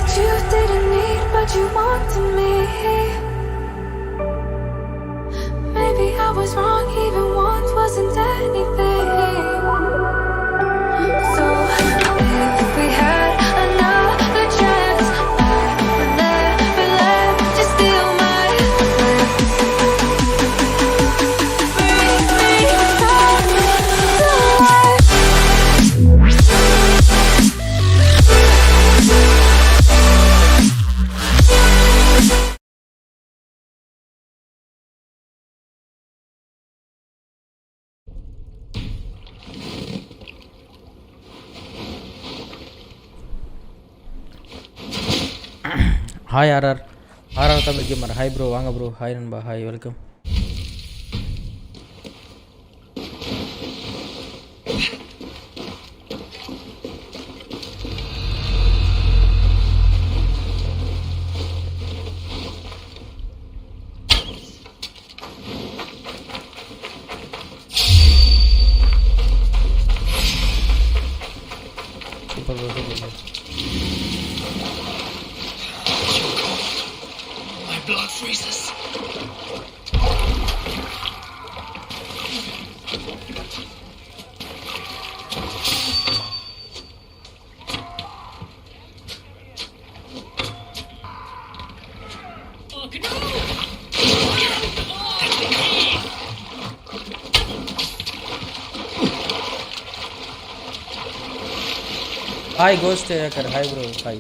that you didn't need, but you wanted me. Maybe I was wrong, even once wasn't anything. So if we had another chance, I would never let you steal my breath. Breathe me back to life. Hi RR Tamil Gamer. Hi bro, வாங்க bro. Hi நண்பா. Hi, welcome. Super bro. Blood freezes. Hi Ghost Hacker. Hi bro. Hi.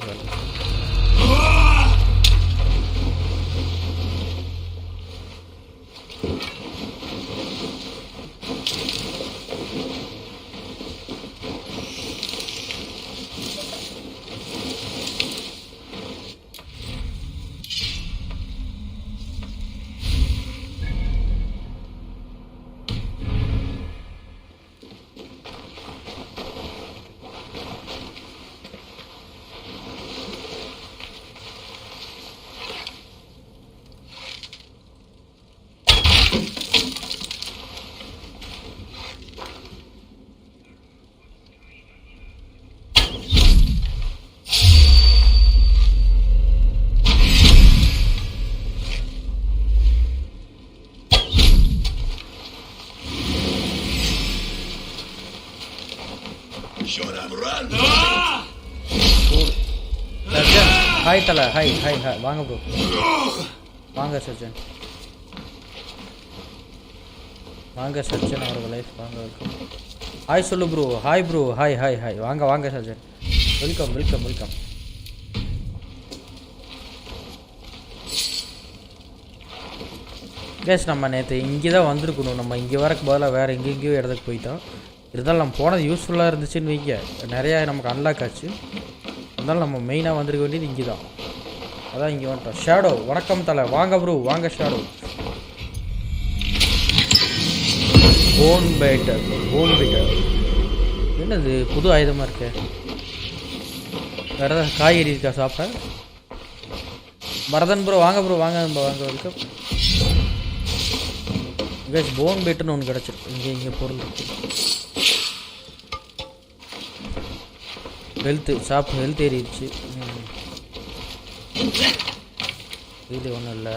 Hi Tala, hi, வாங்க bro. வாங்க surgeon. வாங்க surgeon அவரோட life வாங்க welcome. Hi சொல்லு bro. Hi bro. Hi. வாங்க surgeon. Welcome. Case நம்ம நேற்று இங்கே தான் வந்திருக்கணும். நம்ம இங்கே வரக்கு பதிலாக வேறு எங்கேயோ இடத்துக்கு போயிட்டோம். இருந்தாலும் நம்ம போனது யூஸ்ஃபுல்லாக இருந்துச்சுன்னு வைக்க, நிறையா நமக்கு அன்லாக் ஆச்சு. இருந்தாலும் நம்ம மெயினாக வந்திருக்க வேண்டியது இங்கே தான். அதான் இங்கே வந்துட்டோம். ஷேடோ வணக்கம் தலை. வாங்க ப்ரோ, வாங்க ஷேடோ. போன் பைட்டர் என்னது புது ஆயுதமாக இருக்கு? வேறு ஏதாவது காய்கறி இருக்கா சாப்பிட? பரதன் ப்ரோ வாங்க வெல்கம். கேஸ் போன் பைட்டர்னு ஒன்று கிடச்சிருக்கு. இங்கே பொருள் இருக்கு. ஹெல்த் ஏறிடுச்சு. இது ஒன்றும் இல்லை,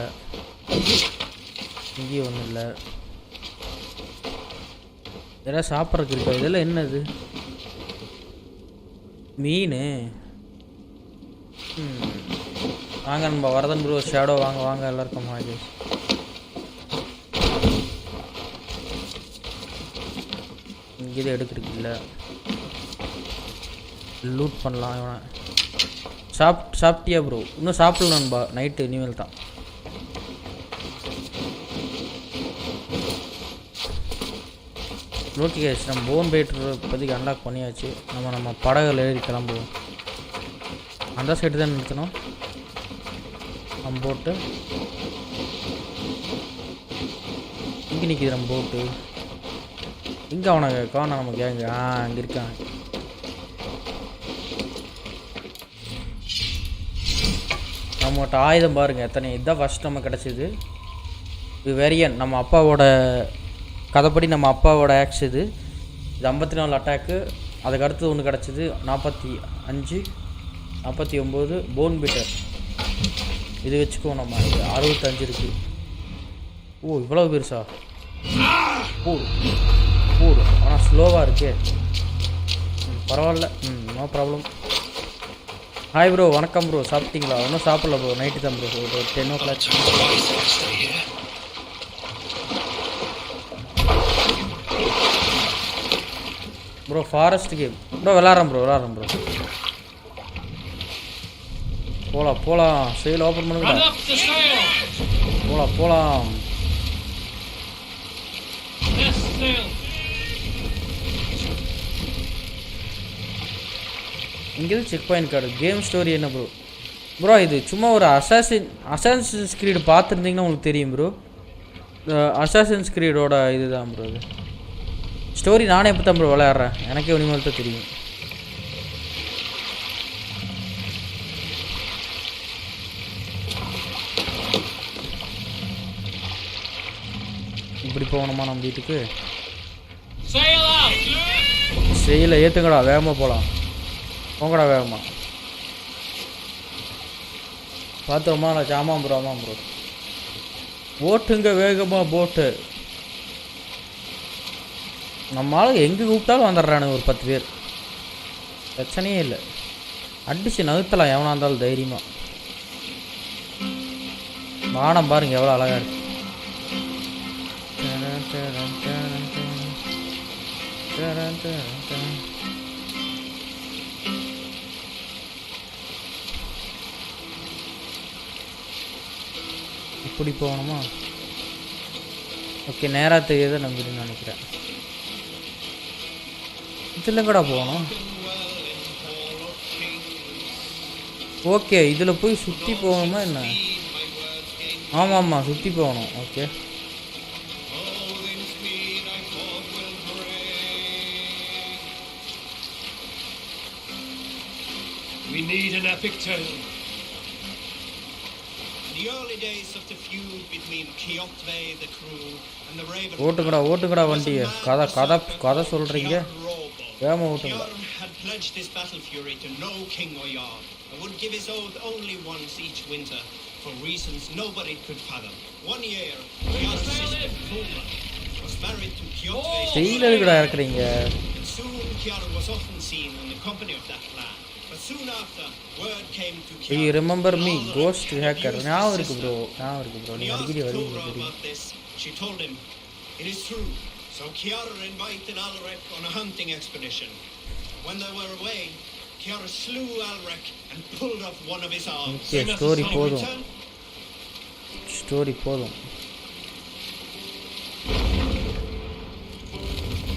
இங்கேயும் ஒன்றும் இல்லை. இதெல்லாம் சாப்பிட்றதுக்கு இருக்கா? இதெல்லாம் என்னது? மீன். வாங்க நம்ம வரதன் ப்ரோ ஷேடோ வாங்க எல்லாருக்கும் வாங்க. இங்கே இதை எடுக்கிறதுக்கு இல்லை, லூட் பண்ணலாம். இவனை சாப்பிட்டியா ப்ரோ? இன்னும் சாப்பிடலன்பா, நைட்டு இனிமேல் தான். ஓகே கேஸ், நம்ம போன் பைட்டர் இப்போதைக்கு அன்லாக் பண்ணியாச்சு. நம்ம படகுல ஏறி கிளம்புவோம். அந்த சைடு தான் நிறுத்தணும். நம்ம போட்டு இங்கே நிற்கிது. நம்ம போட்டு இங்கே அவனை காணோம். நம்ம கேங்க அங்கே இருக்கான். நம்மகிட்ட ஆயுதம் பாருங்கள் எத்தனை. இதுதான் ஃபஸ்ட் நம்ம கிடச்சிது. இது வெரியன், நம்ம அப்பாவோட கதைப்படி நம்ம அப்பாவோட ஆக்ஸ் இது. 54 அட்டாக்கு. அதுக்கு அடுத்து ஒன்று கிடச்சிது 45. 49 போன் பிட்டர் இது வச்சுக்குவோம் நம்ம. 65 இருக்குது. ஓ இவ்வளோ பெருசா? போடு போடு. ஆனால் ஸ்லோவாக இருக்கே. பரவாயில்ல. No problem. ஹாய் ப்ரோ, வணக்கம் ப்ரோ. சாப்பிட்டீங்களா? ஒன்றும் சாப்பிடல ப்ரோ, நைட்டு தான் ப்ரோ. ஒரு 10 o'clock. Bro forest game bro விளாட்றேன் ப்ரோ. போகலாம். செயல் ஓப்பன் பண்ணுங்க. போகலாம். இங்கே check point card. Game story என்ன ப்ரோ? இது சும்மா ஒரு அசாசின்ஸ் கிரீடு பார்த்துருந்தீங்கன்னா உங்களுக்கு தெரியும் ப்ரோ. அசாசின்ஸ் கிரீடோட இதுதான் ப்ரோ. இது ஸ்டோரி நானே இப்போ தான் ப்ரோ விளையாடுறேன். எனக்கே ஒன்றுமே தான் தெரியும். இப்படி போகணுமா நம்ம வீட்டுக்கு? செயலை ஏற்றுங்கடா, வேகமாக போகலாம். போங்கடா வேகமாக. பார்த்துருமா? ஆமாம் ப்ரோ. போட்டுங்க வேகமாக போட்டு. நம்மளால எங்கே கூப்பிட்டாலும் வந்துடுறானுங்க ஒரு 10 பேர். பிரச்சனையே இல்லை. அடிச்சு நகுத்தலாம் எவனா இருந்தாலும் தைரியமாக. வானம் பாருங்க எவ்வளோ அழகாக இருக்கு. இப்படி போகணுமா? ஓகே, நேராக தெரியாத நம்பிடுன்னு நினைக்கிறேன். இதில் கூட போகணும். ஓகே, இதில் போய் சுற்றி போகணுமா என்ன? ஆமாம் சுற்றி போகணும். Okay, We need an epic tale. The early days of the feud between Kyotvay, the crew, and the Raven. ஓட்டுங்கடா வண்டியை. கதை சொல்கிறீங்க. வேகமாக ஓட்டுங்கடா. had pledged his battle fury to no king or jarl, and would give his oath only once each winter, for reasons nobody could fathom. One year, Jarl's sister Fulma was married to Kyotvay's செயல் எதுக்குடா இறக்குறீங்க? and soon Kiara was often seen in the company of that clan. But soon after, word came to Kiara. Do you remember me, Ghost Hacker? ஞாபகம் இருக்கு bro. நீ அடிக்கடி When வருவீங்க Kiara தெரியும். about this, she told him, "It is true." So Kiara invited Alrek on a hunting expedition. When they were away, Kiara slew Alrek and pulled off one of his arms. Okay, story போதும்.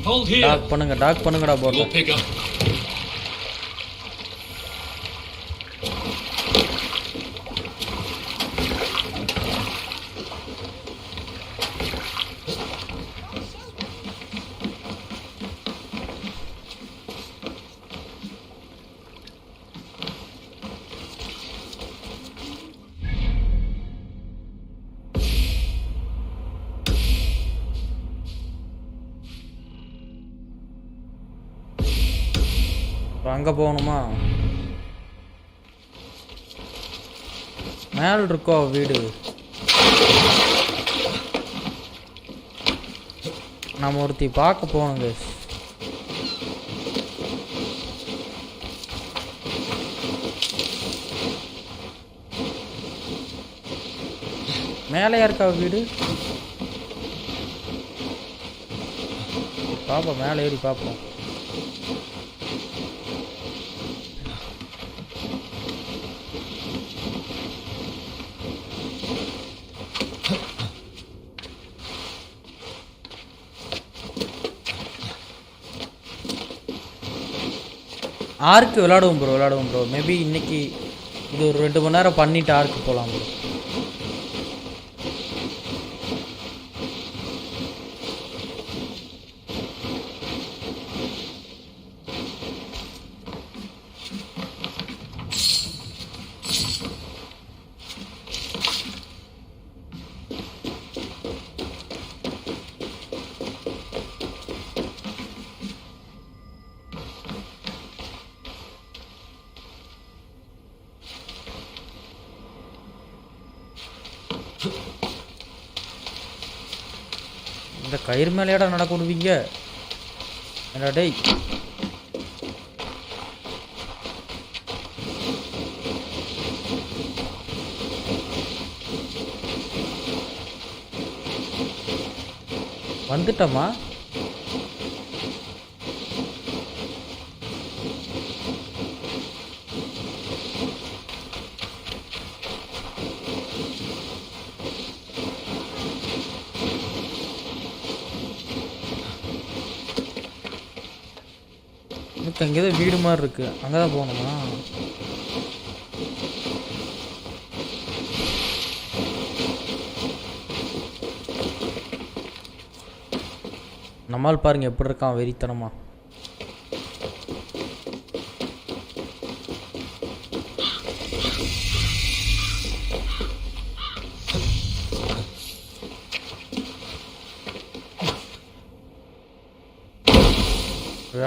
Hold here. Talk பண்ணுங்கடா போட்டு. We'll pick up. அங்கே போகணுமா? மேல் இருக்கோ வீடு. நம்ம ஒருத்தி பார்க்க போகணுங்க. மேலேயா இருக்கா வீடு? பார்ப்போம், மேலே ஏறி பார்ப்போம். ஆர்க்கு விளாடுவோம் ப்ரோ. மேபி இன்னைக்கு இது ஒரு 2 மணி நேரம் பண்ணிட்டு ஆர்க்கு போகலாம் ப்ரோ. இந்த கயிறு மேலேடா நடக்கணுவீங்க என்னடா டேய் வந்துட்டோமா இங்கே ஏதோ வீடு மாதிரி இருக்கு அங்கதான் போகணுமா நம்மால் பாருங்க எப்படி இருக்கான் வெறித்தனமா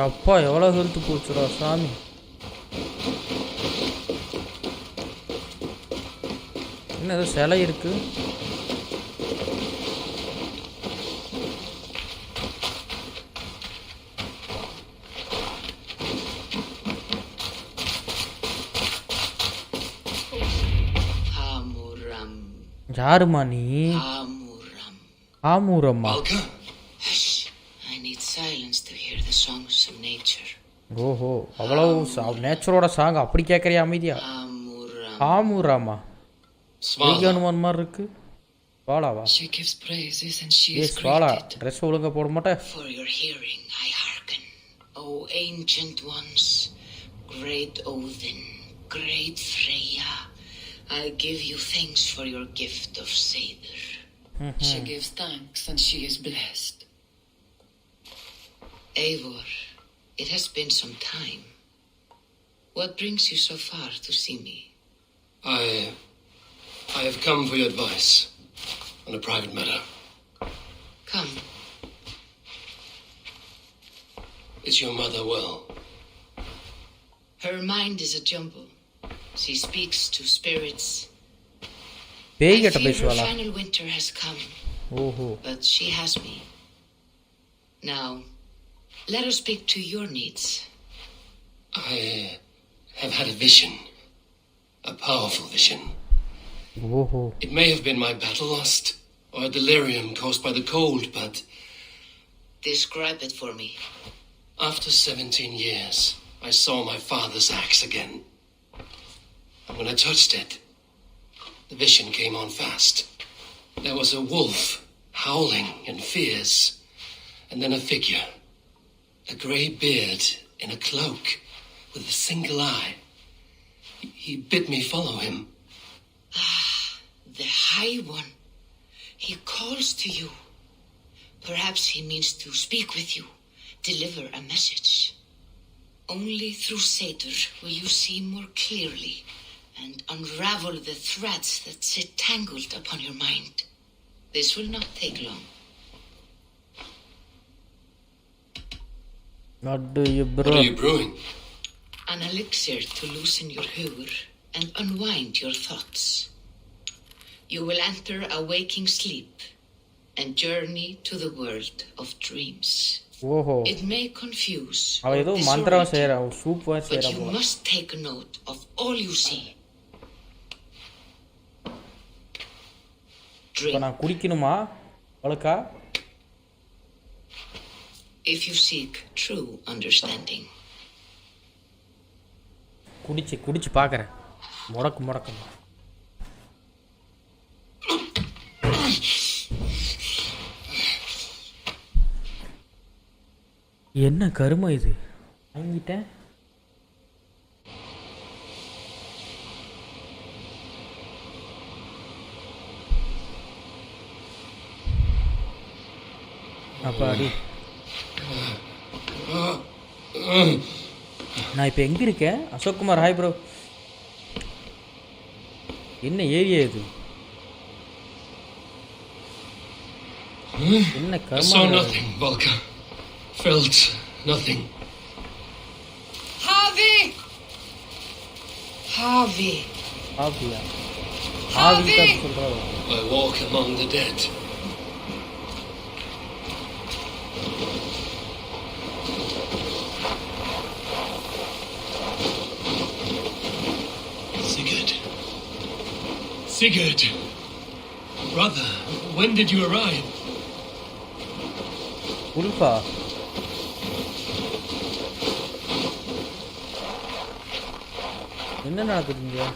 அப்பா எவ்வளோ ஹெல்த் போச்சுடா சாமி என்ன ஏதோ சிலை இருக்கு யாருமா நீ ஆமூரம்மா ஓஹோ அவ்வளவு நேச்சரோட சாங் அப்படி கேட்குறியா அமைதியா ஆமூராமா ஹனுமான் மாதிரி இருக்கு வாளாவா வாளா ட்ரெஸ் ஒழுங்கா போட மாட்டேன் I give you thanks for your gift of Seder. She gives thanks and she is blessed. Eivor, it has been some time. What brings you so far to see me? I have come for your advice on a private matter. Come. Is your mother well? Her mind is a jumble. She speaks to spirits. I fear her final winter has come. But she has me. Now, let us speak to your needs. I have had a vision. A powerful vision. It may have been my battle lust or a delirium caused by the cold, but... Describe it for me. After 17 years, I saw my father's axe again. And when I touched it, the vision came on fast. There was a wolf howling in fierce, and then a figure. A grey beard in a cloak with a single eye. He bid me follow him. Ah, the High One. He calls to you. Perhaps he means to speak with you, deliver a message. Only through Seder will you see more clearly and unravel the threads that sit tangled upon your mind. This will not take long. What are you brewing? An elixir to loosen your hugur and unwind your thoughts. You will enter a waking sleep and journey to the world of dreams. It may confuse or disorient you, but you must take note of all you see. Drink. If you seek true understanding. குடிச்சு பார்க்கறேன் முடக்கு என்ன கருமை இது வாங்கிட்டேன் அப்பாடி நான் இப்போ எங்கே இருக்கேன் அசோக் குமார் ஹாய் ப்ரோ என்ன ஏரியா இது என்ன saw nothing, Volker. Felt nothing. Harvey! I walk among the dead. Sigurd! Brother, when did you arrive? ULFA என்ன நடக்குதுங்க?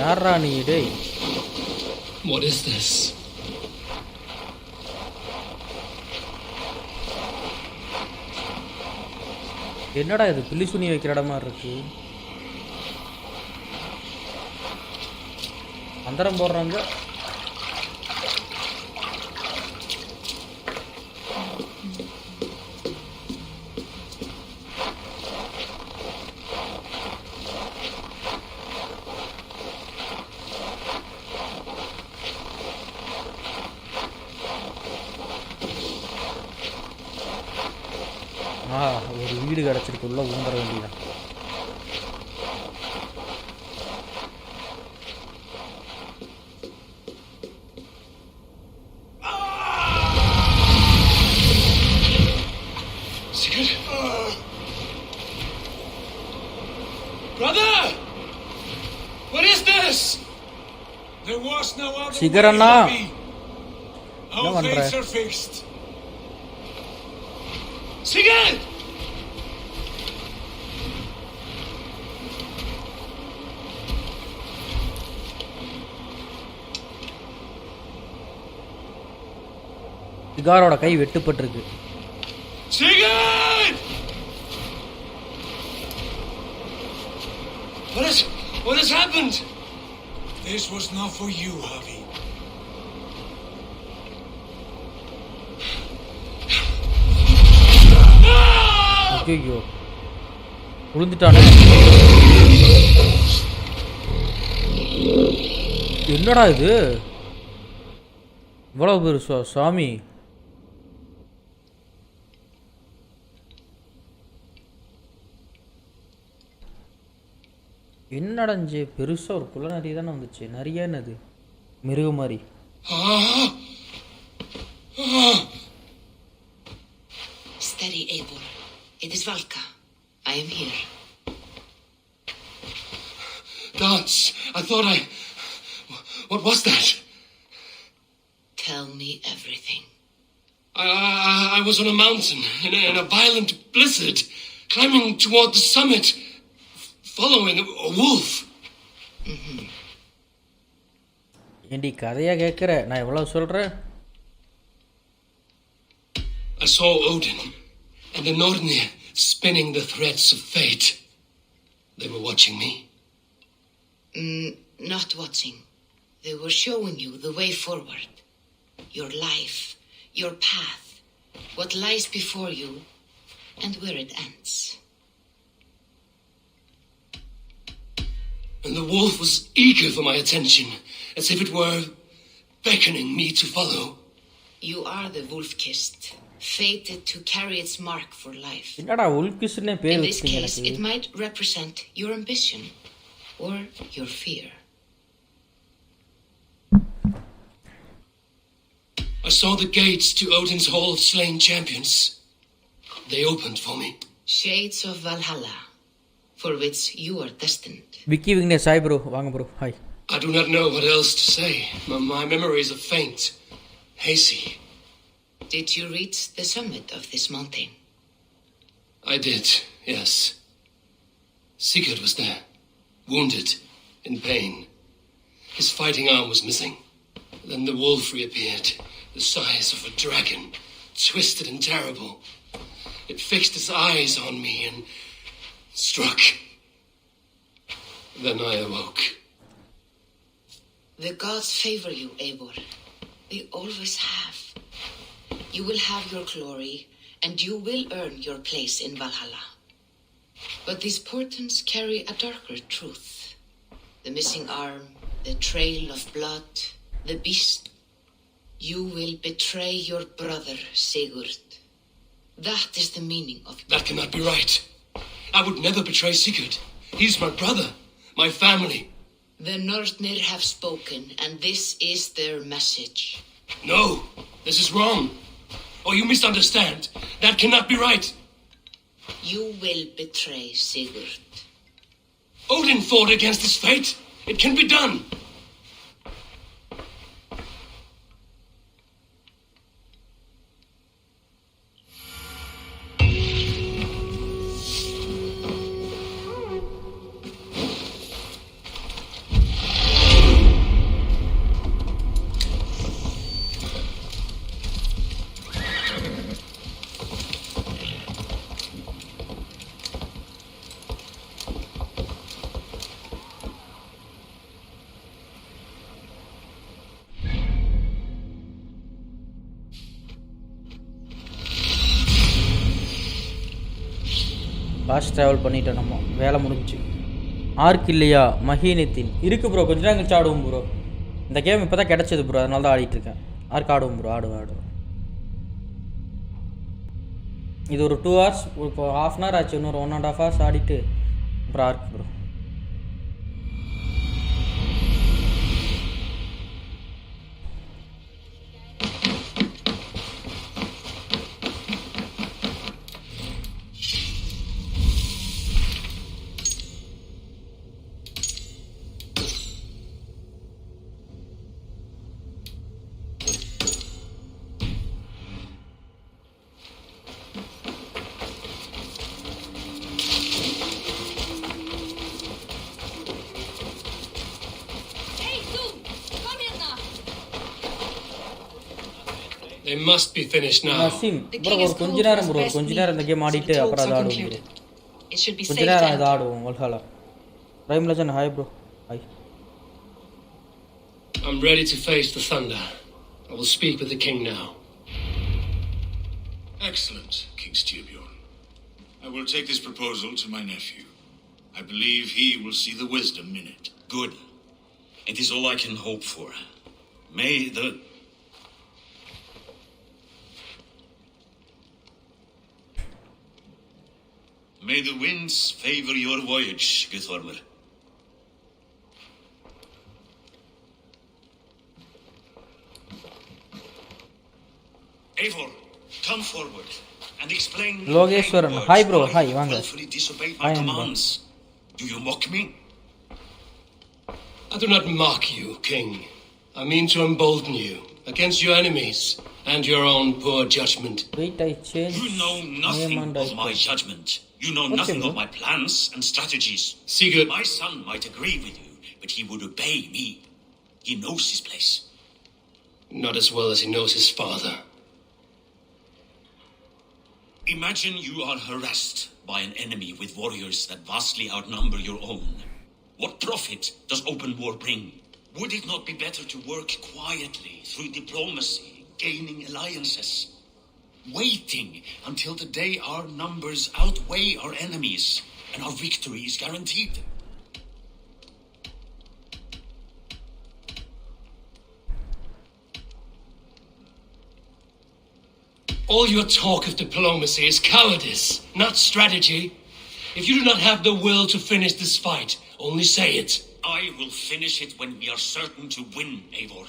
யாரா நீ டேய்? What is this? என்னடா இது பில்லி சுனி வைக்கிற இடமா இருக்கு? அந்தரம் போடுறாங்க. ஒரு வீடு கிடச்சிருக்கு, உள்ள ஊந்துற வேண்டியதான். Brother! What is this? There was no other Sigarana. way, Our fates are fixed. Sigurd! சிகாரோட guy வெட்டுப்பட்டிருக்கு. Sigurd! What has happened? This was not for you, Javi. ஐயோ விழுந்துட்டானே. என்னடா இது இவ்வளவு பேர் சாமி? என்னடஞ்சு பெருசா ஒரு குள்ள நரி தானே வந்துச்சு. நிறைய என்னது மிருக மாதிரி. Steady, Eivor. It is Valka. I am here. Gods, I thought What was that? Tell me everything. I was on a mountain in a violent blizzard, climbing toward the summit, following a wolf. ஏண்டி கதையா கேட்குற? நான் எவ்வளோ சொல்கிறேன். I saw Odin and the Nornir spinning the threads of fate. They were watching me. Not watching. They were showing you the way forward. Your life, your path, what lies before you, and where it ends. And the wolf was eager for my attention, as if it were beckoning me to follow. You are the wolf-kissed, fated to carry its mark for life. என்னடா உல்கிஸ்னே பேர் In this வச்சீங்க case, எனக்கு? it might represent your ambition or your fear. I saw the gates to Odin's Hall of Slain Champions. They opened for me. Shades of Valhalla, for which you are destined. Vicky Vignesh hi bro. வாங்க bro. Hi. I do not know what else to say. My memories are faint, hazy. Did you reach the summit of this mountain? I did, yes. Sigurd was there, wounded, in pain. His fighting arm was missing. Then the wolf reappeared, the size of a dragon, twisted and terrible. It fixed its eyes on me and struck. Then I awoke. The gods favor you, Eivor. They always have. You will have your glory, and you will earn your place in Valhalla. But these portents carry a darker truth. The missing arm, the trail of blood, the beast. You will betray your brother, Sigurd. That is the meaning of... That cannot be right. I would never betray Sigurd. He's my brother, my family. The Nornir have spoken, and this is their message. No, this is wrong. Oh, you misunderstand. That cannot be right. You will betray Sigurd. Odin fought against his fate. It can be done. Fast travel பண்ணிட்டோம் நம்ம, வேலை முடிஞ்சு. Arc இல்லையா மஹீனித்தின் இருக்குது bro, கொஞ்ச நேரம் கழிச்சு ஆடுவோம் ப்ரோ. இந்த கேம் இப்போ தான் கிடச்சிது ப்ரோ, அதனால தான் ஆடிட்டுருக்கேன். ஆர்க் ஆடுவோம் ப்ரோ, ஆடுவேன். இது ஒரு 2 hours, இப்போ ½ hour ஆச்சு. இன்னொரு 1.5 hours ஆடிட்டு அப்புறம் ஆர்க் bro. They must be finished now. Naseem bro, ஒரு கொஞ்ச நேரம் ப்ரோ, கொஞ்ச நேரம் இந்த கேம் ஆடிட்டு அப்புறம் அது ஆடுவோம் ப்ரோ. கொஞ்ச நேரம் இது ஆடுவோம். வல்ஹாலா rhyme legend. Hi bro. Hi. I'm ready to face the thunder. I will speak with the king now. Excellent, King Styrbjorn. I will take this proposal to my nephew. I believe he will see the wisdom in it. Good. It is all I can hope for. May the winds favor your voyage, GEFORCE. Eivor, come forward and explain. Logeshwaran, hi bro, hi, vanga. Willfully disobeyed my commands. Do you mock me? I do not mock you, king. I mean to embolden you against your enemies and your own poor judgment. Wait, I changed. You know nothing of my judgment. You know nothing of my plans and strategies. Sigurd, my son might agree with you, but he would obey me. He knows his place. Not as well as he knows his father. Imagine you are harassed by an enemy with warriors that vastly outnumber your own. What profit does open war bring? Would it not be better to work quietly through diplomacy, gaining alliances, waiting until the day our numbers outweigh our enemies and our victory is guaranteed? All your talk of diplomacy is cowardice, not strategy. If you do not have the will to finish this fight, only say it. I will finish it when we are certain to win, Eivor.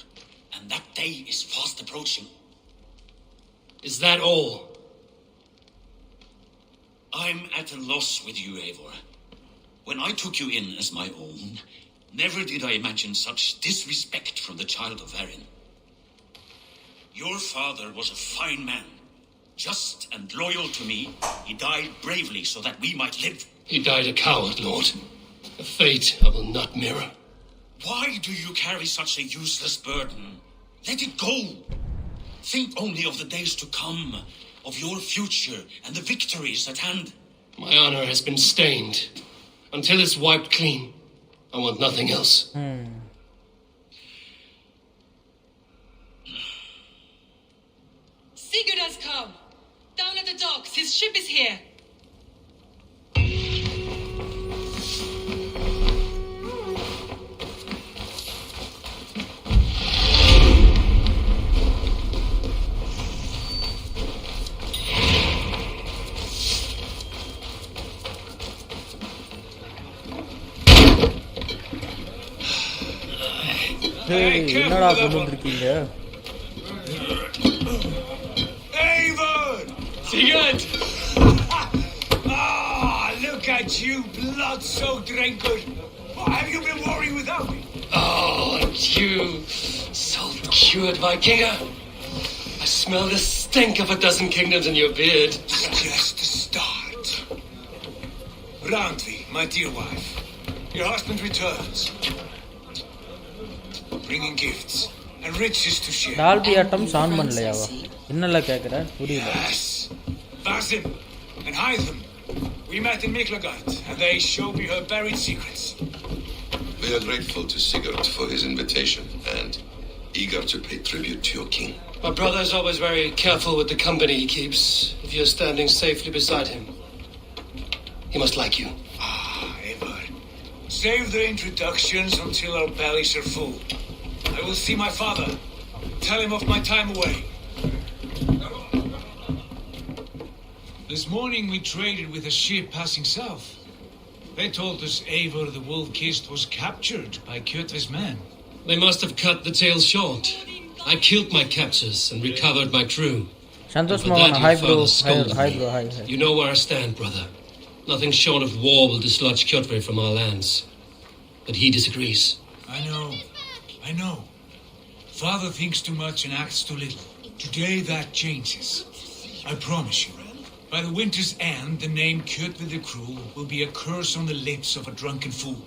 And that day is fast approaching. Is that all? I'm at a loss with you, Eivor. When I took you in as my own, never did I imagine such disrespect from the child of Erin. Your father was a fine man. Just and loyal to me, he died bravely so that we might live. He died a coward, Lord. A fate I will not mirror. Why do you carry such a useless burden? Let it go. Think only of the days to come, of your future and the victories at hand. My honor has been stained. Until it's wiped clean, I want nothing else. Sigurd has come. Down at the docks. His ship is here. என்னடா கொண்டு வந்திருக்கீங்க? Eivor! Sigurd! at you, blood-soaked drinker. What have you been worrying without me? Oh, and you, salt-cured Vikinger. I smell the stink of a dozen kingdoms in your beard. It's just the start. Randvi, my dear wife, your husband returns, bringing gifts and riches to share. Dolby ஆட்டம் சான் பண்ணலையாவா என்னல கேக்குற புரியல. Yes, Vasim and Hytham. We met in Miklagard, and they showed me her buried secrets. We are grateful to Sigurd for his invitation and eager to pay tribute to your king. My brother is always very careful with the company he keeps. If you're standing safely beside him, he must like you. Eivor. Save the introductions until our bellies are full. I will see my father. Tell him of my time away. This morning we traded with a ship passing south. They told us Eivor the Wolf-Kissed was captured by Kjotve's men. They must have cut the tale short. I killed my captors and recovered my crew. Santosh For Mohan, that, hi your bro, father scolded hi me. bro, hi. You know where I stand, brother. Nothing short of war will dislodge Kjotve from our lands. But he disagrees. I know. Father thinks too much and acts too little. Today that changes. I promise you. By the winter's end, the name Kjotve the Cruel will be a curse on the lips of a drunken fool.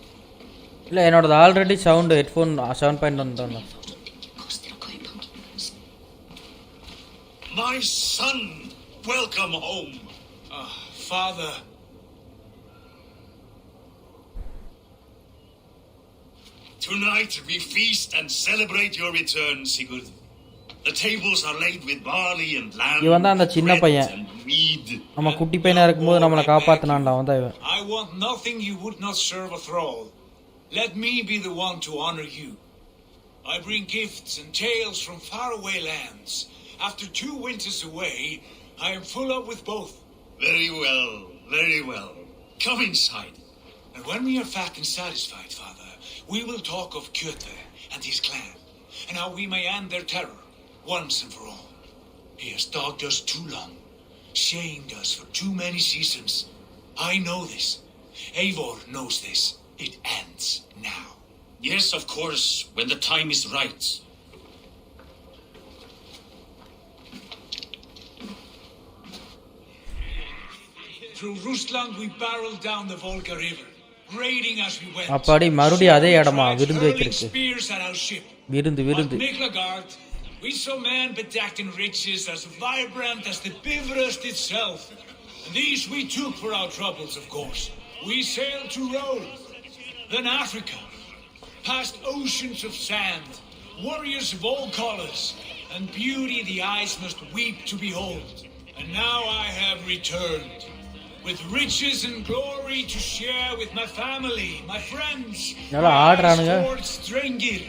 இல்ல என்னோட already sound headphone 7.1 தான். My son, welcome home. Father. Tonight we feast and celebrate your return, Sigurd. The tables are laid with barley and lamb. இவன் தான் அந்த சின்ன பையன். Mead. நம்ம குட்டி பையனா இருக்கும்போது நம்மள காப்பாத்துனான்டா அவன் தான் இவன். I want nothing you would not serve a thrall. Let me be the one to honor you. I bring gifts and tales from faraway lands. After 2 winters away, I am full up with both. Very well, very well. Come inside. And when we are fat and satisfied, Father, we will talk of Kjotve and his clan, and how we may end their terror, once and for all. He has dogged us too long, shamed us for too many seasons. I know this. Eivor knows this. It ends now. Yes, of course, when the time is right. Through Rusland we barreled down the Volga River, raiding as we went. அப்பாடி மறுபடியும் அதே இடமா விருந்து வைக்கிறதுக்கு. Spears at our ship. விருந்து. At Miklagard, we saw men bedecked in riches as vibrant as the Bifrost itself. And these we took for our troubles, of course. We sailed to Rome, then Africa, past oceans of sand, warriors of all colors, and beauty the eyes must weep to behold. And now I have returned, with riches and glory to share with my family, my friends, நல்லா ஆடுறானுங்க. Strengir.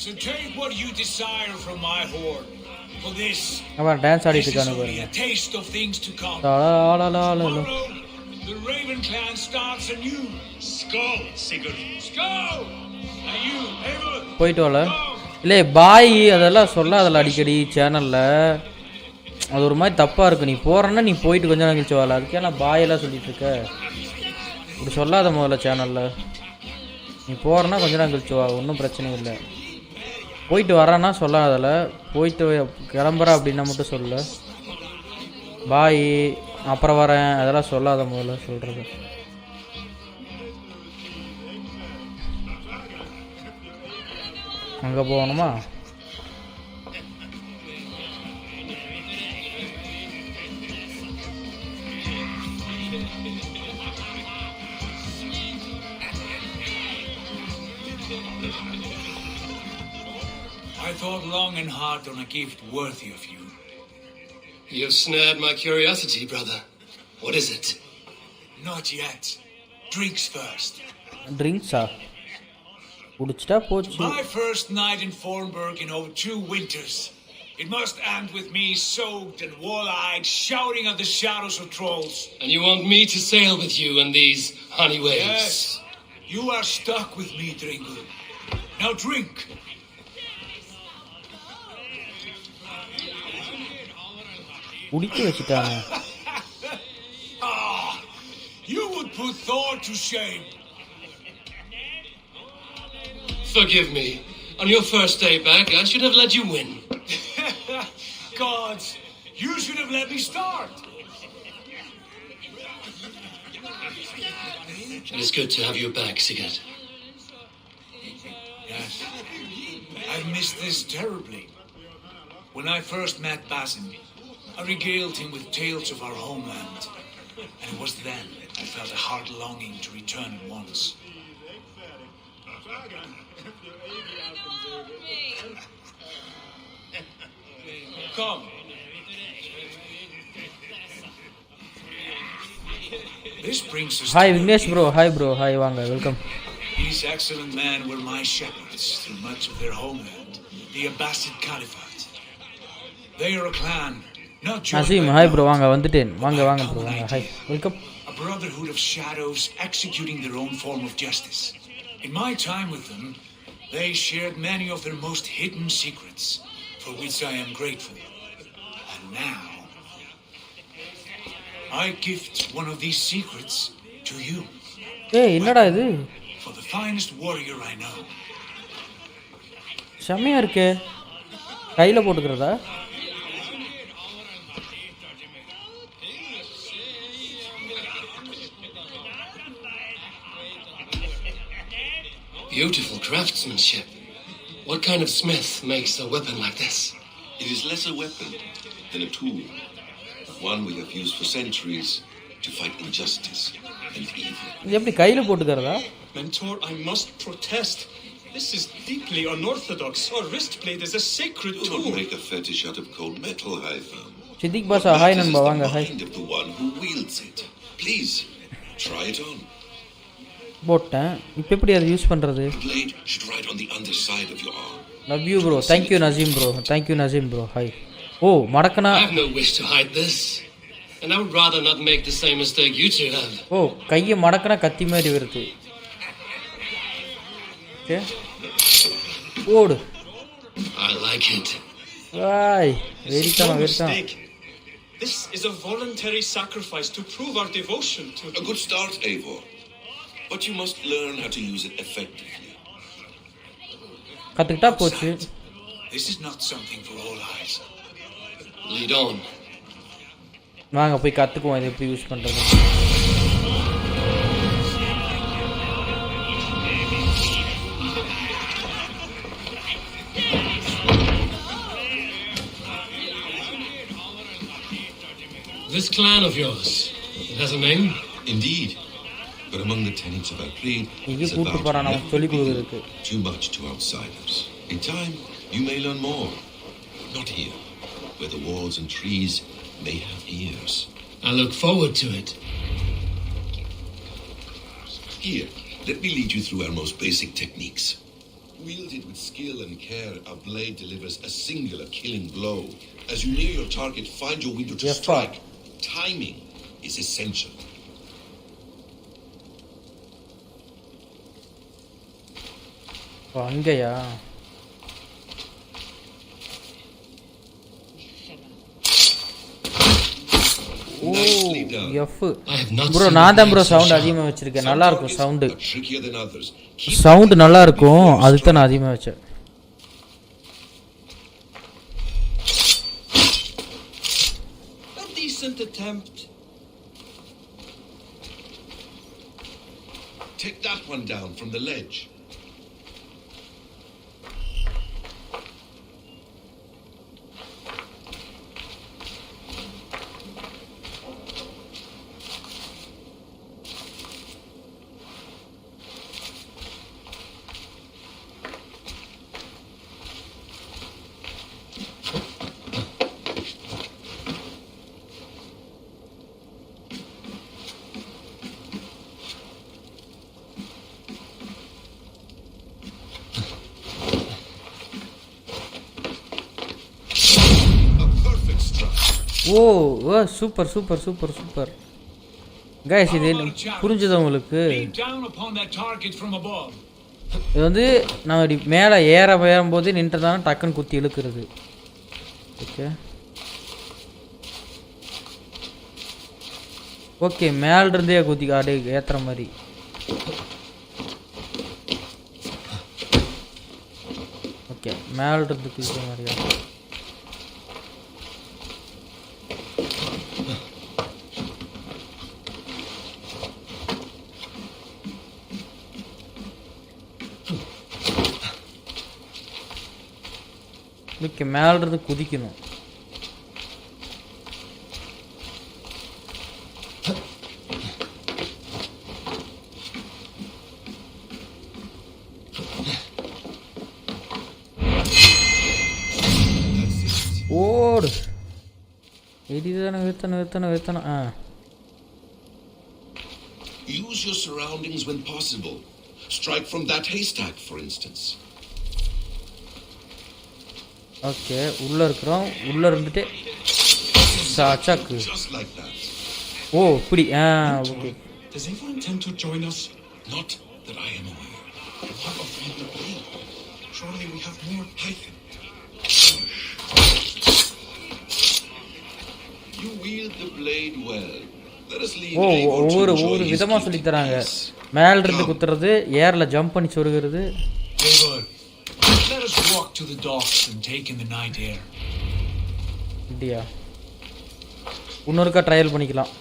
So take what you desire from my hoard. For this, அவன் dance ஆடிட்டு this is இருக்கானு only பாருங்க. a taste of things to come. லாலாலாலாலா. Tomorrow, the Raven clan starts anew. Skål, Sigurd. Skål! And you, Eivor, போயிட்டு வரல. இல்லை பாய் அதெல்லாம் சொல்லாதல அடிக்கடி சேனலில். அது ஒரு மாதிரி தப்பாக இருக்குது. நீ போகிறன்னா நீ போயிட்டு கொஞ்சம் நேரம் கழிச்சு வரல. அதுக்கே நான் பாயெல்லாம் சொல்லிட்டு இருக்க. இப்படி சொல்லாத முதல்ல சேனலில். நீ போகிறன்னா கொஞ்சம் நேரம் கழிச்சு வா, ஒன்றும் பிரச்சனை இல்லை. போயிட்டு வரான்னா சொல்லாதல. போயிட்டு கிளம்புற அப்படின்னா மட்டும் சொல்லு. பாய் அப்புறம் வரேன் அதெல்லாம் சொல்லாத முதல்ல சொல்கிறது. அங்கே போகணுமா? I thought long and hard on a gift worthy of you. You've snared my curiosity, brother. What is it? Not yet. Drinks first. ட்ரிங்க்ஸா? குடிச்சிட்டா போச்சு. My first night in Fornburg in over 2 winters. It must end with me soaked and wall-eyed, shouting at the shadows of trolls. And you want me to sail with you in these honey waves? Yes. You are stuck with me, Dringle. Now drink. குடிக்க வச்சுட்டாங்க. You would put Thor to shame. Forgive me. On your first day back, I should have let you win. Gods, you should have let me start. It is good to have you back, Sigurd. Yes. I've missed this terribly. When I first met Basim, I regaled him with tales of our homeland. And it was then I felt a heart longing to return at once. Come. This brings us Hi to Vignesh bro, hi bro, hi Vanga, welcome. These excellent men were my shepherds through much of their homeland, the Abbasid Caliphate. They are a clan, not joined Nazim, by hi blood, bro, Vanga but bro, Vanga, hi, welcome. a brotherhood of shadows executing their own form of justice. In my time with them, they shared many of their most hidden secrets, for which I am grateful. And now, I gift one of these secrets to you. Hey, என்னடா இது? For the finest warrior I know. செமையா இருக்கே. கையில போட்டுக்கிறதா? Beautiful craftsmanship. What kind of smith makes a weapon like this? It is less a weapon than a tool. One we have used for centuries to fight injustice and evil. இது எப்படி கையில போட்டுக்கிறதா? Mentor, I must protest. This is deeply unorthodox. Our wrist blade is a sacred Do tool. not make a fetish out of cold metal, Haitham. Siddique Basha hi நண்பா வாங்க The hi. mind of the one who wields it. Please, try it on. போட்டேன். இப்போ எப்படி அதை use பண்றது? The blade should ride on the underside of your arm. Love you bro. Thank you Nazim bro. Thank you Nazim bro. Hi. Oh, மடக்கனா. I have no wish to hide this. And I would rather not make the same mistake you two have. ஓ, கையை மடக்கனா கத்தி மாதிரி வருது. Okay. ஓடு. I like it. Why? No mistake. This is a voluntary sacrifice to prove our devotion to A good start, Eivor. But you must learn how to use it effectively. கத்துக்கிட்டா போச்சு. This is not something for all eyes. Lead on. வாங்க போய் கத்துக்குவோம் இதை எப்படி use பண்றது. This clan of yours, it has a name? Indeed. But among the tenets of our creed, இங்கே it's கூட்டு about போறான் அவன் never சொல்லி revealing கொடுக்குறதுக்கு. too much to outsiders. In time, you may learn more. Not here, where the walls and trees may have ears. I look forward to it. Here, let me lead you through our most basic techniques. Wielded with skill and care, our blade delivers a singular killing blow. As you near your target, find your window to strike. Timing is essential. அங்கயா? Oh, F. Bro நான் தான் bro sound அதிகமாக வச்சிருக்கேன். நல்லா இருக்கும் sound. Sound நல்லா இருக்கும், அதுக்கு தான் நான் அதிகமாக வச்சேன். a decent attempt. Take that one down from the ledge. ஓ ஓ super super super super guys. இது புரிஞ்சுதா உங்களுக்கு? இது வந்து நம்ம இப்படி மேலே ஏறும்போது நின்றுதான் டக்குன்னு குத்தி இழுக்கிறது. ஓகே ஓகே மேல இருந்தே குதி ஆடு ஏத்துற மாதிரி. ஓகே மேல இருந்து குதிக்கிற மாதிரியா? ஓகே மேல இருந்து குதிக்கணும். ஓடு எரிதான வெத்தன. Use your surroundings when possible. Strike from that haystack, for instance. Okay உள்ள இருக்கிறோம். உள்ள இருந்துட்டு சாச்சாக்கு. Just like that. ஓ இப்படி okay. Does anyone intend to join us? Not that I am aware. What of the blade? Surely we have more python. You wield the blade well. Let us leave ஒவ்வொரு விதமா சொல்லி தராங்க. மேல இருந்து குத்துறது, ஏர்ல jump பண்ணி சொருகிறது. Eivor, let us walk to the docks and take in the night air. இடியா இன்னொருக்கா ட்ரையல் பண்ணிக்கலாம்.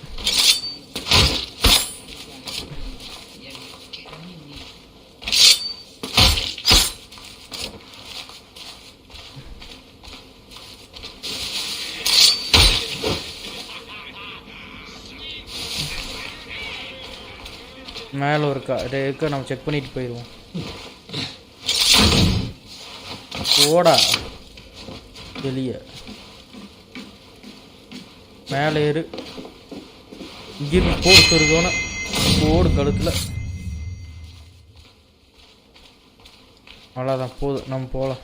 மேலே இருக்கா நம்ம செக் பண்ணிட்டு போயிடுவோம். ஓடா வெளியே மேலே ஏறு. இங்கிருந்து போடு சொருகோன போடு கழுத்தில். அவ்வளோதான் போதும் நம்ம போகலாம்.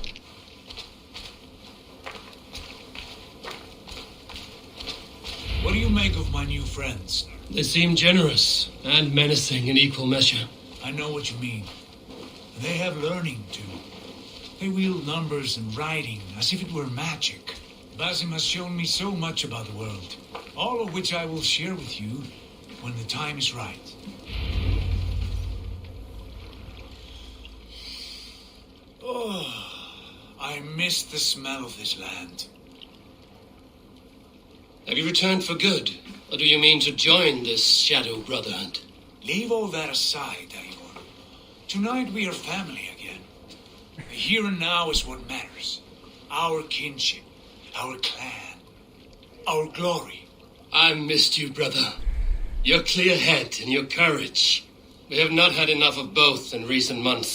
What do you make of my new friends? They seem generous and menacing in equal measure. I know what you mean. They have learning too. They wield numbers and writing as if it were magic. Basim has shown me so much about the world, all of which I will share with you when the time is right. Oh, I miss the smell of this land. Have you returned for good? Or do you mean to join this shadow brotherhood? Leave all that aside, Eivor. Tonight we are family again. The here and now is what matters. Our kinship, our clan, our glory. I've missed you, brother. Your clear head and your courage. We have not had enough of both in recent months.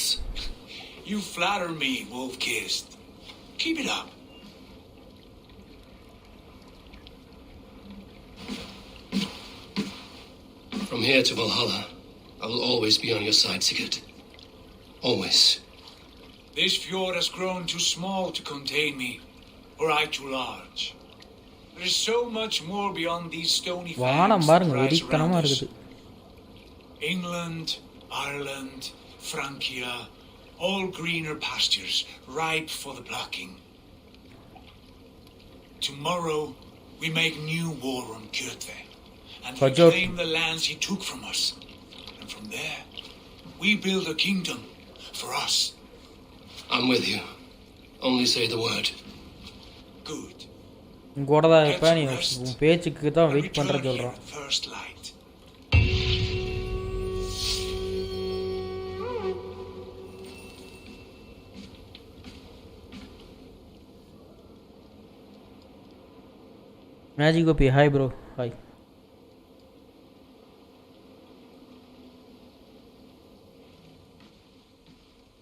You flatter me, wolf-kissed. Keep it up. From here to Valhalla, I will always be on your side, Sigurd. Always. This fjord has grown too small to contain me, or I too large. There is so much more beyond these stony fangs that rise around us. England, Ireland, Francia, all greener pastures, ripe for the plucking. Tomorrow, we make new war on Kjotve, and reclaim the lands he took from us. And from there, we build a kingdom for us. I'm with you. Only say the word. Good. கூட தான் இருப்பேன். நீ உன் பேச்சுக்கு தான் wait பண்ணுற சொல்கிறான். First light. Magic Gopi hi bro hi.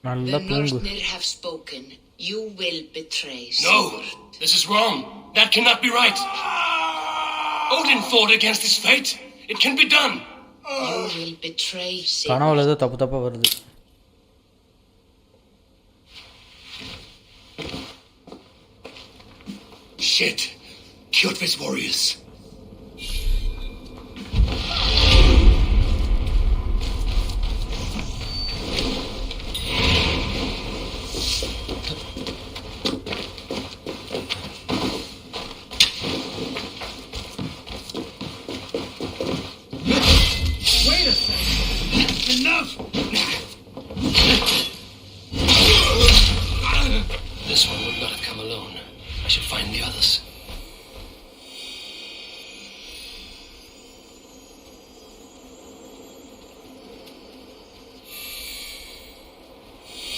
நல்லா தூங்கு. The Northnir have spoken. You will betray. No, this is wrong. That cannot be right. Odin fought against his fate. It can be done. You will betray. கனவுல ஏதோ தப்பா வருது. Shit. Kjotve's warriors. Enough! This one would not have come alone. I should find the others.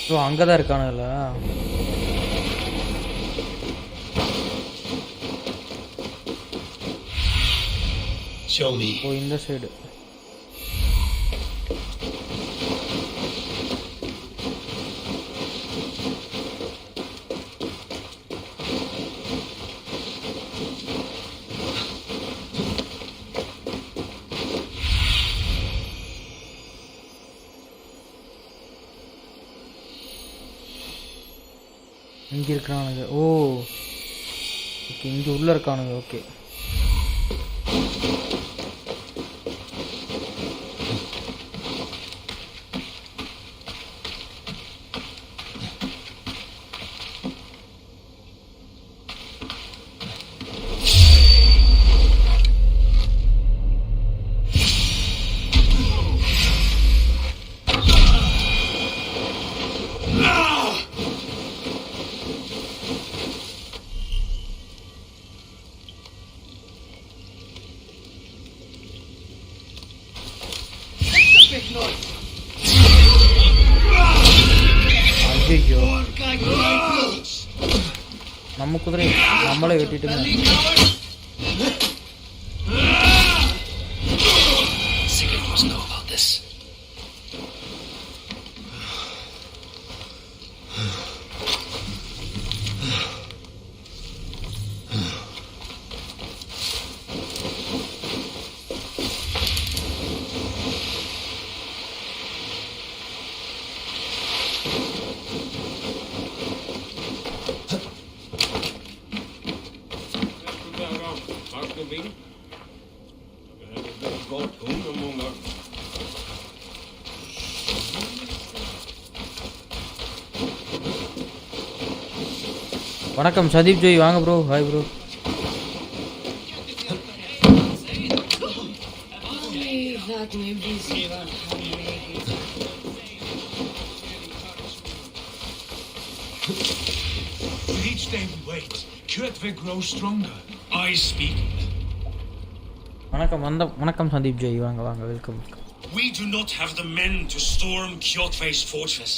Bro அங்கே தான் இருக்கானுல்ல. Show me. ஓ இந்த side. இங்கே இருக்கிறானுங்க. ஓ okay, இங்கே உள்ளே இருக்கானுங்க. ஓகே, ஐயோ நம்ம குதிரை நம்மளே வெட்டிட்டுங்க. Secret must know about this. வணக்கம் சதீப் ஜோய், வாங்க bro. Hi bro. With each day we wait, Kjotve grows stronger. I speak. வணக்கம் சதீப் ஜோய், வாங்க வாங்க, welcome. We do not have the men to storm Kjotve's fortress.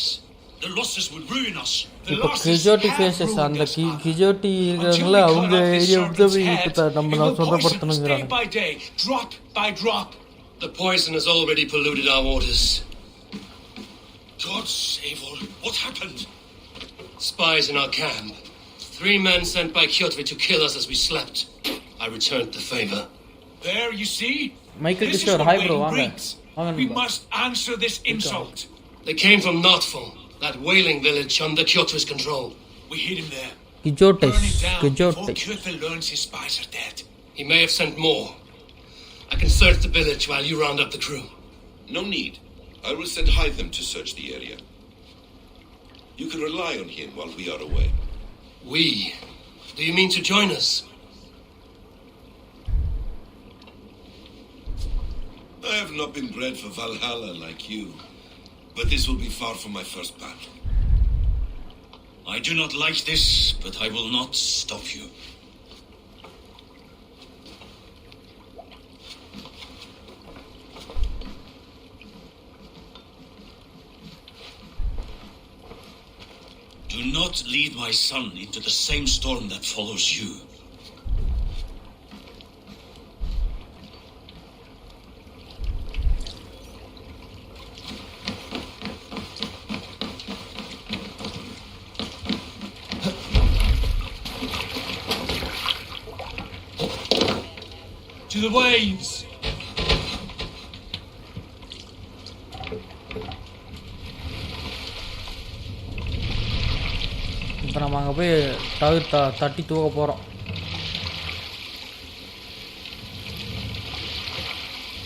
The losses would ruin us. இப்போ கிஜோட்டி faces அந்த கிஜோட்டி இருக்காங்களா அவங்க area இப்போ நம்ம சொந்தப்படுத்தணுங்கிறாங்க. Day by day, drop by drop. The poison has already polluted our waters. God save all. What happened? Spies in our camp. 3 men sent by Kjotve to kill us as we slept. I returned the favor. There you see. Michael This is Kishore, what hi bro, Wayne வாங்க. brings. We must answer this insult. They came from Notful, that whaling village under Kjotve's control. We hid him there. Kijotes, Burn it down before Kijotes. Kjotve learns his spies are dead. He may have sent more. I can search the village while you round up the crew. No need. I will send Hytham to search the area. You can rely on him while we are away. We? Do you mean to join us? I have not been bred for Valhalla like you, but this will be far from my first battle. I do not like this, but I will not stop you. Do not lead my son into the same storm that follows you. To the waves. இப்போ நம்ம அங்கே போய் தட்டி தூக்க போகிறோம்.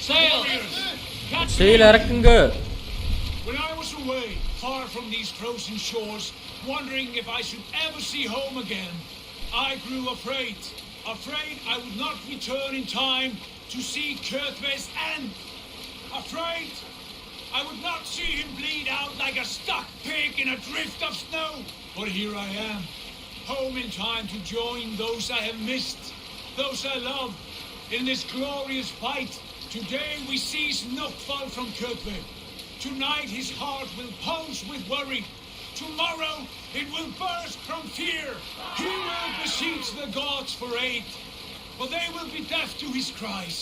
Sail! செயல் இறக்குங்க. When I was away, far from these frozen shores, wondering if I should ever see home again, I grew afraid. Afraid I would not return in time to see Kjotve's end. Afraid I would not see him bleed out like a stuck pig in a drift of snow. But here I am, home in time to join those I have missed, those I love, in this glorious fight. Today we seize Nokfal from Köpe. Tonight his heart will pulse with worry. Tomorrow it will burst from fear. He will beseech the gods for aid, but they will be deaf to his cries.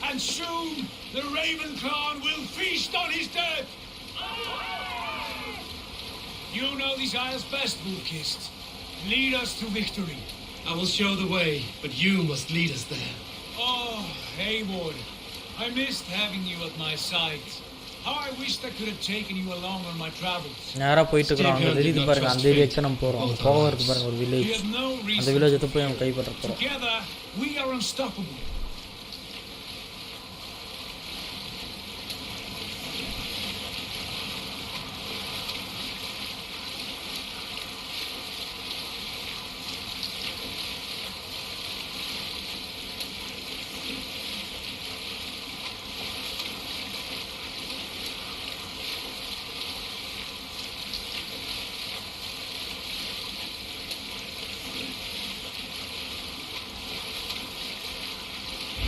And soon the Raven clan will feast on his dead. You know these isles best, Burkist. Lead us to victory. I will show the way, but you must lead us there. Oh, Hayward, I missed having you at my side. How I wished I could have taken you along on my travels. நேரா போயிட்டு இருக்கோம். அங்க தெரியுது பாருங்க, அந்த ஏரியாக்கு நம்ம போறோம். அங்க போக இருக்கு பாருங்க ஒரு வில்லேஜ். அந்த வில்லேஜ் எடுத்து போய் நம்ம கைப்பற்ற போறோம். Together we are unstoppable.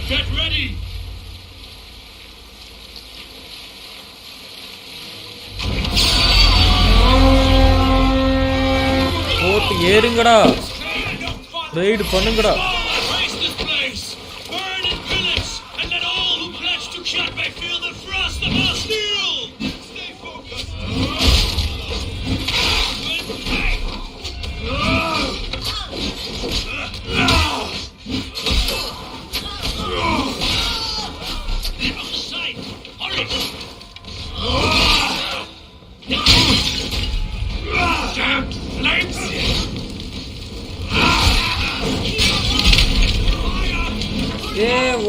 Get ready! போட்டு ஏறுங்கடா, ரைடு பண்ணுங்கடா. Raise this place! Burn and pillage! And let all who pledge to Kjatve feel the frost of our steel! Stay focused!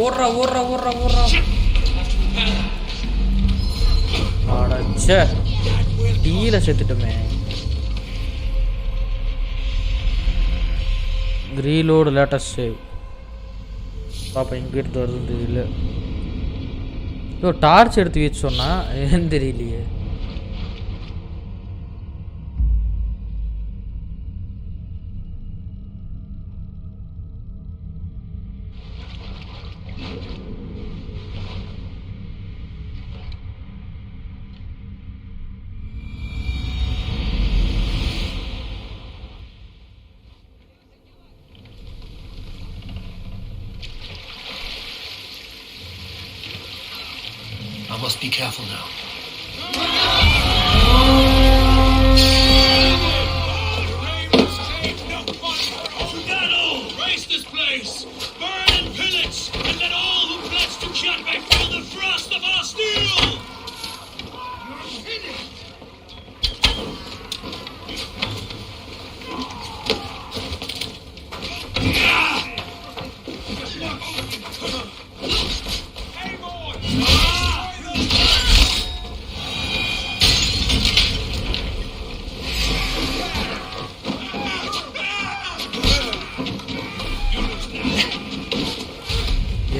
ஓடுறா ஓடுறா ஓடுறா ஓடுறா. அடச்சே, டீல செத்துட்டுமே. Reload latest save. பாப்பா இங்கே எடுத்து வருது இல்லை. டார்ச் எடுத்து வச்சு சொன்னா ஏன்னு தெரியலையே. I must be careful now. To battle! Raise this place! Burn and pillage! And let all who pledge to Kjatve feel the frost of our steel!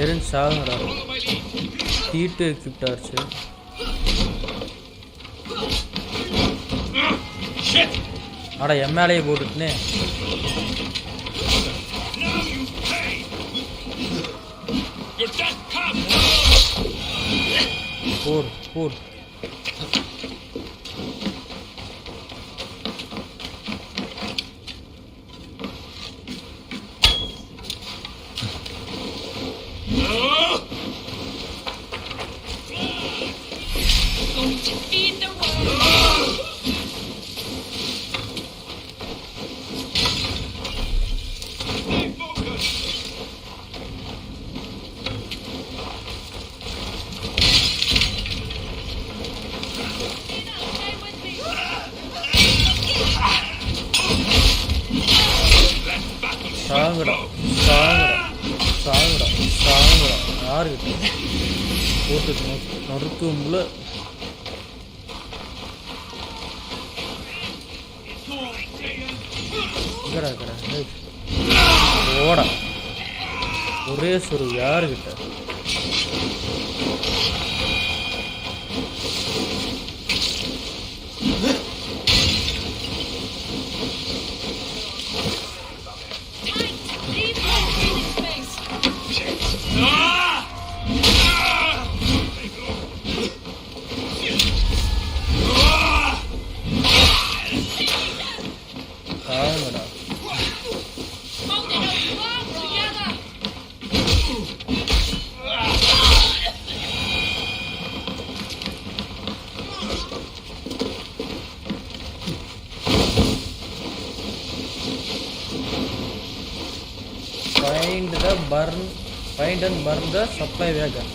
எரிஞ்சு சாகுங்கடா. ஹீட்டு எக்யூப்ட் ஆச்சு. அட எம்எல்ஏ போட்டுட்டுனே. போடு போடு. Going to feed the world. Stay focused! சாகுடா சாகுடா சாகுடா சாகுடா. யாருக்கிட்ட போட்டு நொறுக்கும்ல. ஓடா ஒரே சொரு. யாருக்கிட்ட Find and burn the supply wagon.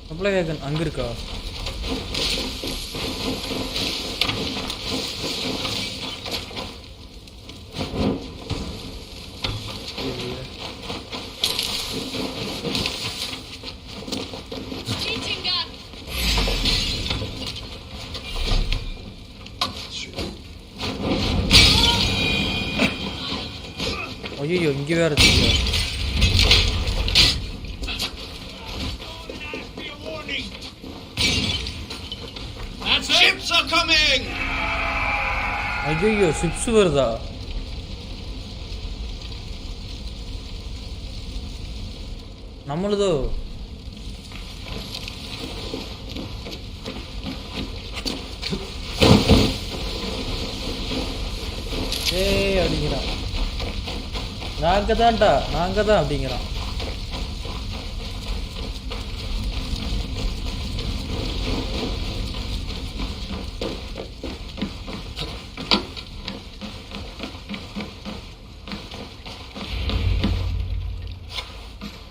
Supply wagon அங்க இருக்கா? ஐயோ இங்க வேற இருக்கு. Ships are coming. ஐயோ ஷிப்ஸ் வருதா? நம்மளுதோ அப்படிங்கிறான். நாங்க தான் அப்படிங்கிறான்.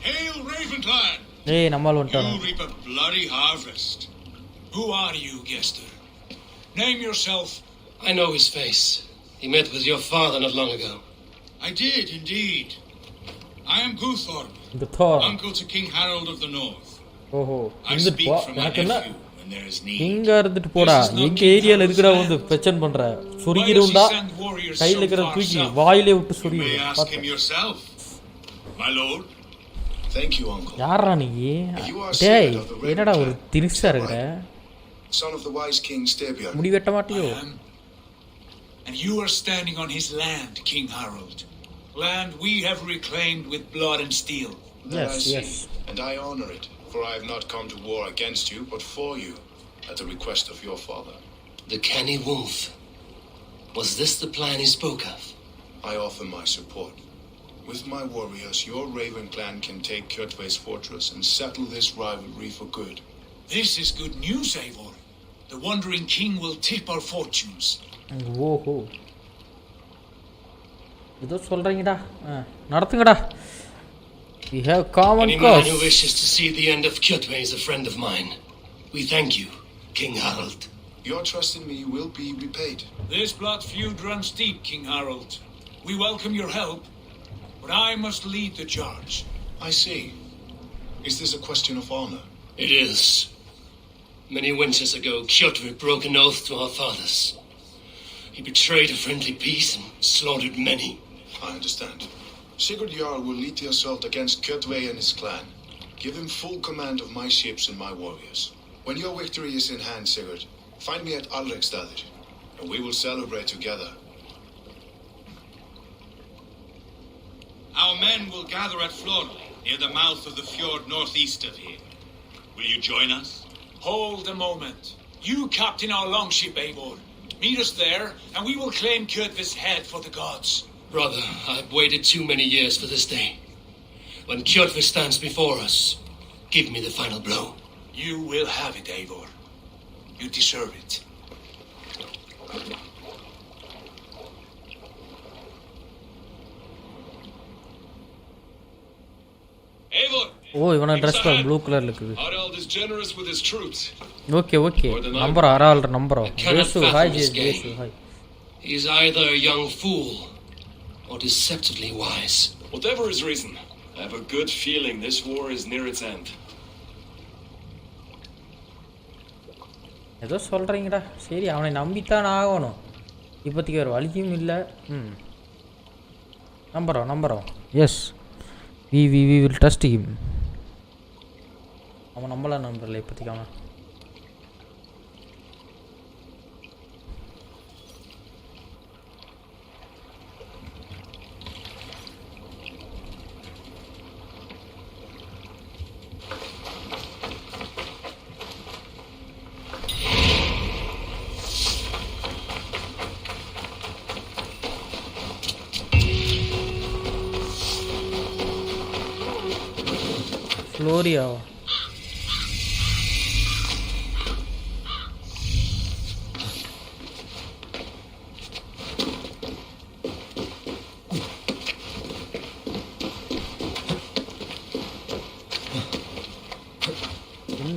Hail Ravenclan! ஏய் நம்மால் வந்துட்டான். You reap a bloody harvest. Who are you, Gester? Name yourself. I know his face. He met with your father not long ago. I did, indeed. I am Guthorm, uncle to King Harold of the North. I speak from my nephew when there is need. இங்க இருந்துட்டு போடா. எங்க ஏரியால இருக்கற வந்து பிரச்சனை பண்ற. சுருகிடுண்டா. கையில இருக்கற தூக்கி வாயிலே விட்டு சுருகி. Ask him yourself. My lord. Thank you, uncle. யாரா நீ? டேய் என்னடா ஒரு திரிசா இருக்கற? Son of the wise king Styrbjörn. முடி வெட்ட மாட்டியோ? And you are standing on his land, King Harold. Land we have reclaimed with blood and steel. Yes. And I honor it, for I have not come to war against you, but for you, at the request of your father. The canny wolf. Was this the plan he spoke of? I offer my support. With my warriors, your Raven clan can take Kjotve's fortress and settle this rivalry for good. This is good news, Eivor. The wandering king will tip our fortunes. ஓஹோ இதோ சொல்றீங்கடா நடத்துங்கடா. We have common Any cause. man who wishes to see the end of Kjotve is a friend of mine. We thank you, King Harold. Your trust in me will be repaid. This blood feud runs deep, King Harold. We welcome your help, but I must lead the charge. I see. Is this a question of honor? It is. Many winters ago, Kjotve broke an oath to our fathers. He betrayed a friendly peace and slaughtered many. I understand. Sigurd Jarl will lead the assault against Kjotve and his clan. Give him full command of my ships and my warriors. When your victory is in hand, Sigurd, find me at Alrekstadir, and we will celebrate together. Our men will gather at Flor, near the mouth of the fjord northeast of here. Will you join us? Hold a moment. You captain our longship, Eivor. Meet us there, and we will claim Kjotve's head for the gods. Brother, I've waited too many years for this day. When Kjotve stands before us, give me the final blow. You will have it, Eivor. You deserve it. Eivor! ஓ இவன dress பார் blue கலர்ல இருக்குது. Harald is generous with his troops. Okay number ஆறால் number. Jesu hi Jesu hi. He is either a young fool or deceptively wise. Whatever his reason, I have a good feeling this war is near its end. ஏதோ சொல்றீங்கடா. சரி அவனை நம்பித்தான் ஆகணும். இப்போதைக்கு வேறு வழியும் இல்லை. நம்புறோம். Yes we will trust him. அவன் நம்மளாம் நம்பல இப்போதைக்கு அவன். ஃப்ளோரியா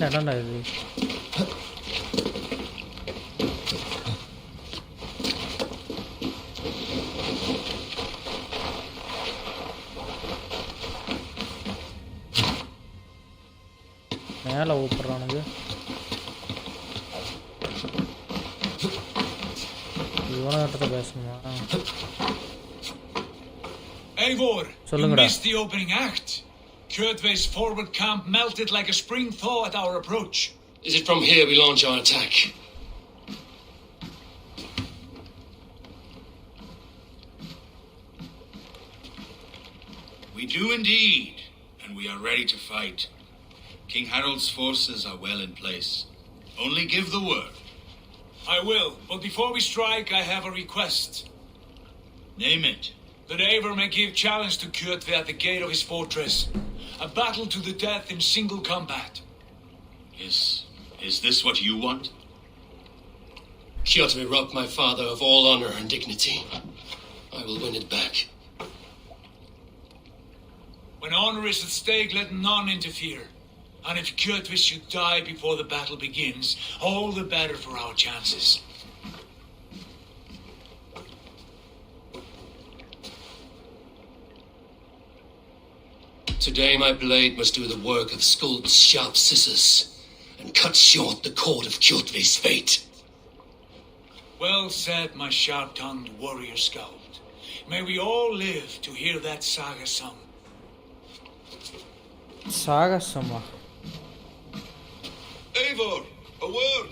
என்னடா இது மேல ஊப்புறானுங்க இவனகிட்ட பேசணுமா Eivor, you சொல்லுங்கடா missed the opening act. Kjotve's forward camp melted like a spring thaw at our approach. Is it from here we launch our attack? We do indeed, and we are ready to fight. King Harold's forces are well in place. Only give the word. I will, but before we strike, I have a request. Name it. That Eivor may give challenge to Kjotve at the gate of his fortress. A battle to the death in single combat. Is this what you want? Kjotve robbed my father of all honor and dignity. I will win it back. When honor is at stake, let none interfere. And if Kjotve should die before the battle begins, all the better for our chances. Today my blade must do the work of Skuld's sharp scissors and cut short the cord of Kjotve's fate. Well said, my sharp-tongued warrior scout. May we all live to hear that saga sung. Saga sama. Eivor, a word.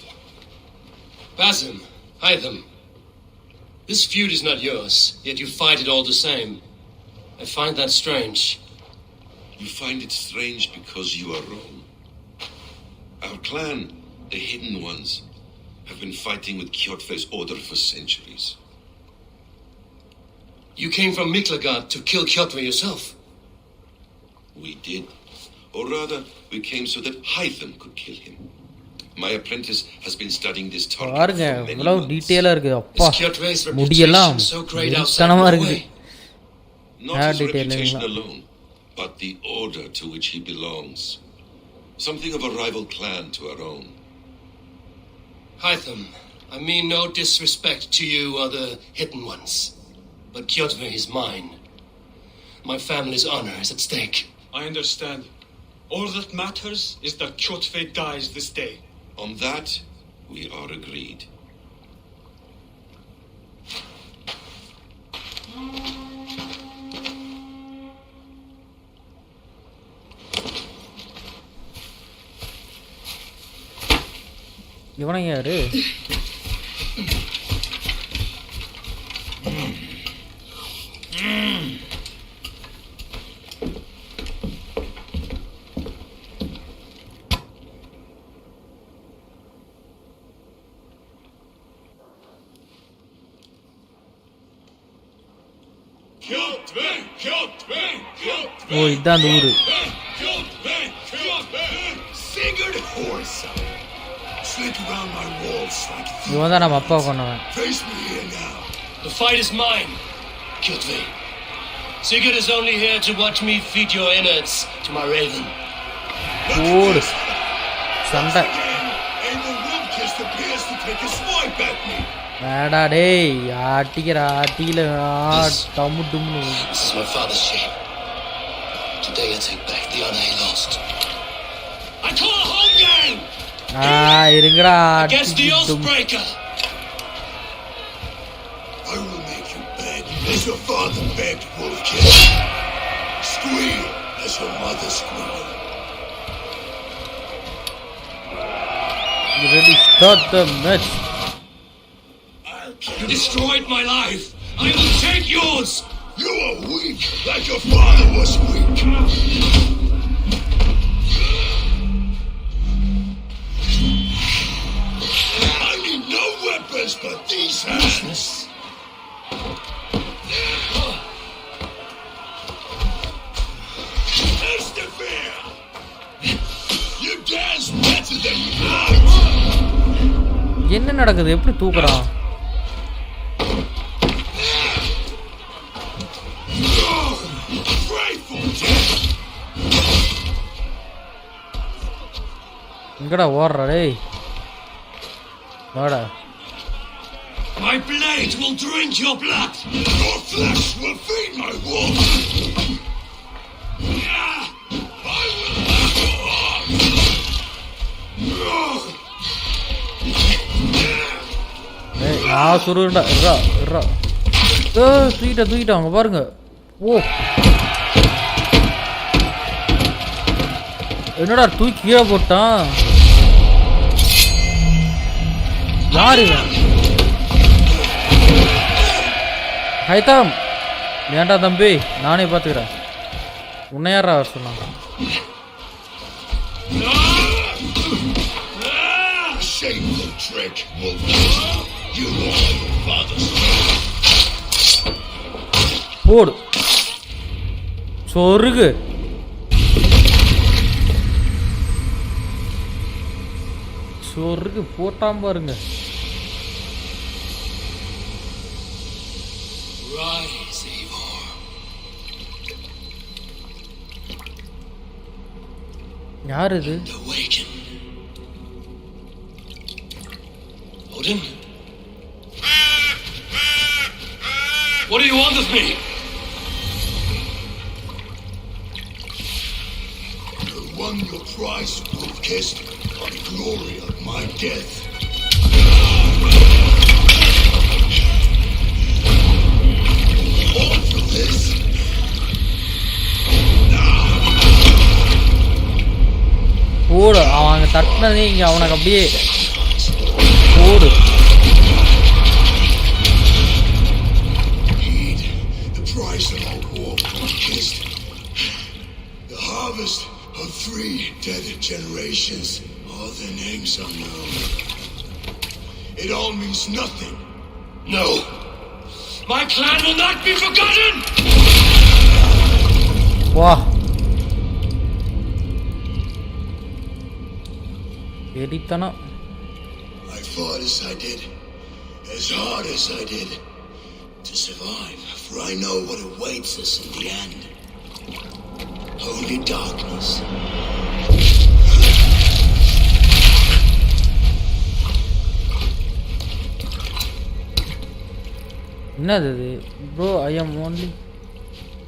Basim, Hytham. This feud is not yours, yet you fight it all the same. I find that strange. You find it strange because you are wrong. Our clan, the Hidden Ones, have been fighting with Kjotve's order for centuries. You came from Miklagard to kill Kjotve yourself? We did. Or rather, we came so that Hytham could kill him. My apprentice has been studying this target பாருங்க for many இவ்வளவு months. டீடைலா இருக்கு அப்பா Is Kjotve's முடியெல்லாம் reputation so great outside தனமா இருக்குது Not his reputation alone, but the order to which he belongs. Something of a rival clan to our own. Hytham, I mean no disrespect to you or the Hidden Ones, but Kjotve is mine. My family's honor is at stake. I understand. All that matters is that Kjotve dies this day. On that, we are agreed. இவனை யாரு ஓ இதான் அந்த ஊரு இவன் தான் நம்ம அப்பா கொண்டவன் The fight is mine, Kjotve. Sigurd is only here to watch me feed your innards to my raven. ஓடு சண்டை வேடா டேய் ஆட்டிக்கிற ஆட்டியில டம்மு டும்னு This is my father's sheep. Today I take back the honor he lost. I call a home game! இருங்கடா Against the Oathbreaker! I will make you beg as your father begged, Wolfkin. Squeal as your mother squealed. You ready? Start the match. You destroyed my life. I will take yours. You are weak, like your father was weak. I need no weapons but these hands. Estefir! You dance better than you fight. என்ன நடக்குது எப்படி தூக்குறான் எங்கடா ஓடுறா டேய் வாடா My blade will drink your blood. Your flesh will feed my wolf. I will have your arms. ஏய் நான் சுருண்டா இறா இறா தூக்கிட்டா அங்க பாருங்க ஓ என்னடா தூக்கி கீழே போட்டான் யாரு ஹைதாம் ஏன்டா தம்பி நானே பார்த்துக்கிறேன் உன்னை யாரா வர சொன்னாங்க Shameful trick, wolf. You are your father's. போடு சொருகு சொருகு போட்டாம் பாருங்க Rise, Eivor. யார் இது Awaken. Odin? What do you want of me? You won your prize, wolf-kissed, on glory of my death. All for this. போடு அவன் அங்கே தட்டினதே இங்கே அவனுக்கு அப்படியே போடு The price of our war, wolf-kissed. The harvest of 3 dead generations. All their names unknown. It all means nothing. No. My clan will not be forgotten! வா எரித்தனா I fought as I did, as hard as I did, to survive, for I know what awaits us in the end. Only darkness. என்னது இது bro I am only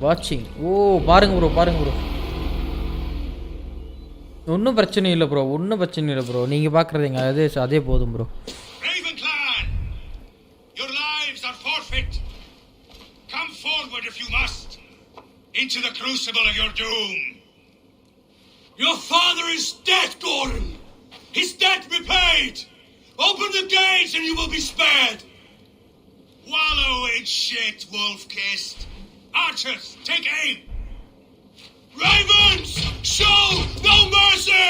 வாட்சிங் ஓ பாருங்க bro ஒன்றும் பிரச்சனை இல்லை bro நீங்கள் பார்க்குறதுங்க அதே போதும் bro Raven clan, your lives are forfeit. Come forward if you must, into the crucible of your doom. Your father is dead, Gordon. His debt repaid. Open the gates and you will be spared. Wallow in shit, wolf-kissed. Archers, take aim. Ravens, show no mercy.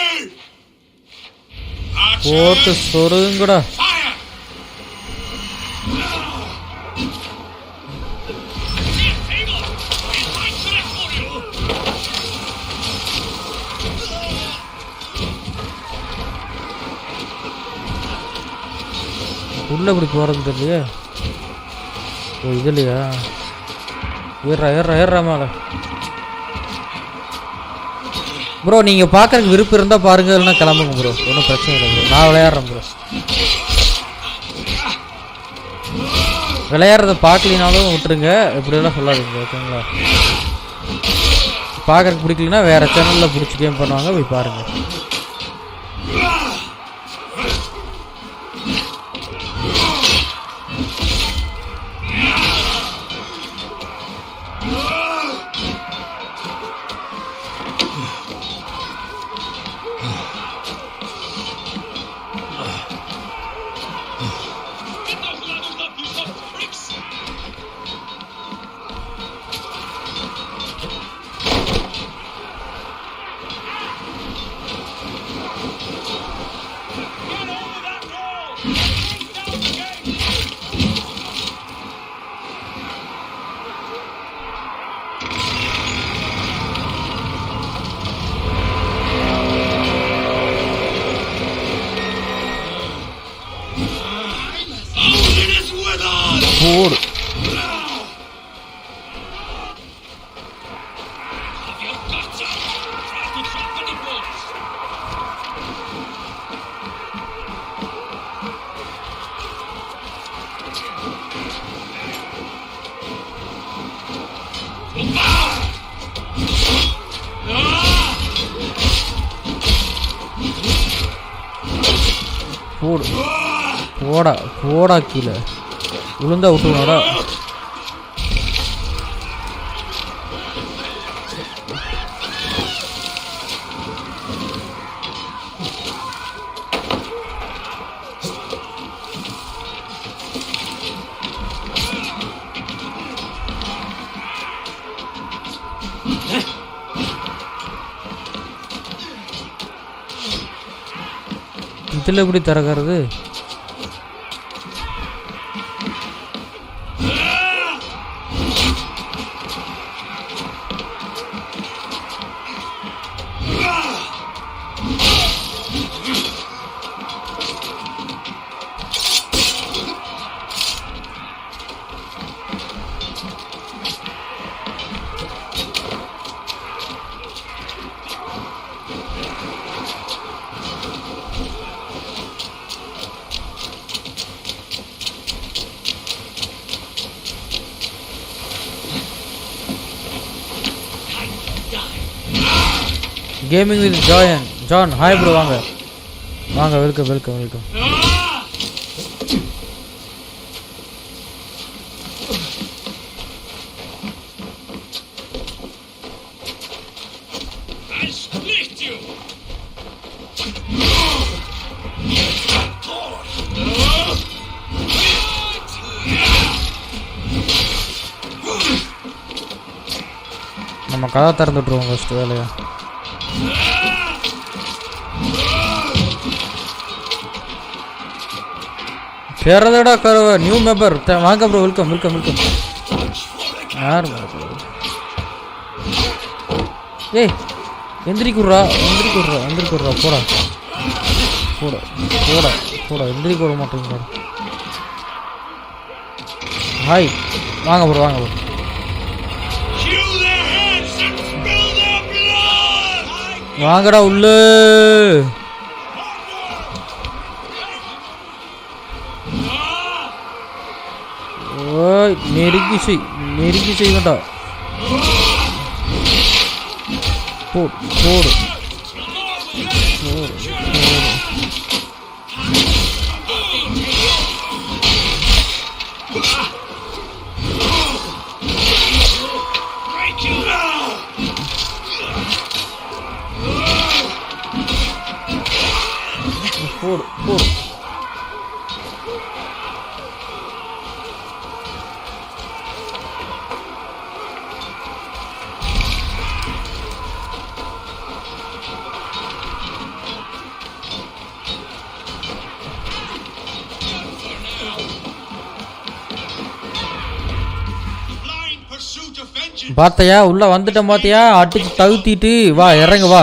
போட்டு சொருங்கடா Fire. உள்ள இப்படி போகிறது தெரியலையே ஓ இதுலையா ஏறா மேலே bro நீங்கள் பார்க்குறதுக்கு விருப்பம் இருந்தால் பாருங்க இல்லைன்னா கிளம்புங்க ப்ரோ ஒன்றும் பிரச்சனை இல்லை ப்ரோ நான் விளையாடுறேன் ப்ரோ விளையாடுறத பார்க்கலினாலும் விட்டுருங்க இப்படியெல்லாம் சொல்லாதீங்க ஓகேங்களா பார்க்குறதுக்கு பிடிக்கலன்னா வேறு சேனலில் பிடிச்சி கேம் பண்ணுவாங்க போய் பாருங்கள் போடு போடு போடா போடா கீழே விழுந்தா விட்டுருவாடா. இதில் எப்படி திறக்கிறது? Gaming with John hi bro. வாங்க வாங்க, வெல்கம் வெல்கம் வெல்கம். நம்ம கதை திறந்து விட்ருவோம் ஃபஸ்ட்டு வேலையா. பேரதடா கரவ நியூ மெம்பர். வாங்க ப்ரோ, வெல்கம் வெல்கம் வெல்கம். யார் ஏய் எந்திரிக்குறா எந்திரிக்குறா எந்திரிக்குறா. போடா போட போடா போடா. எந்திரிக்க விட மாட்டேங்க. ஹாய் வாங்க ப்ரோ வாங்க ப்ரோ. வாங்கடா உள்ள. ஓய் நெருங்கி செய்யண்டா. போடு போடு போடு. போடு போடு. பாத்தையா உள்ள வந்துட்டேன் பாத்தியா? அடிச்சு தகுத்திட்டு வா இறங்க வா.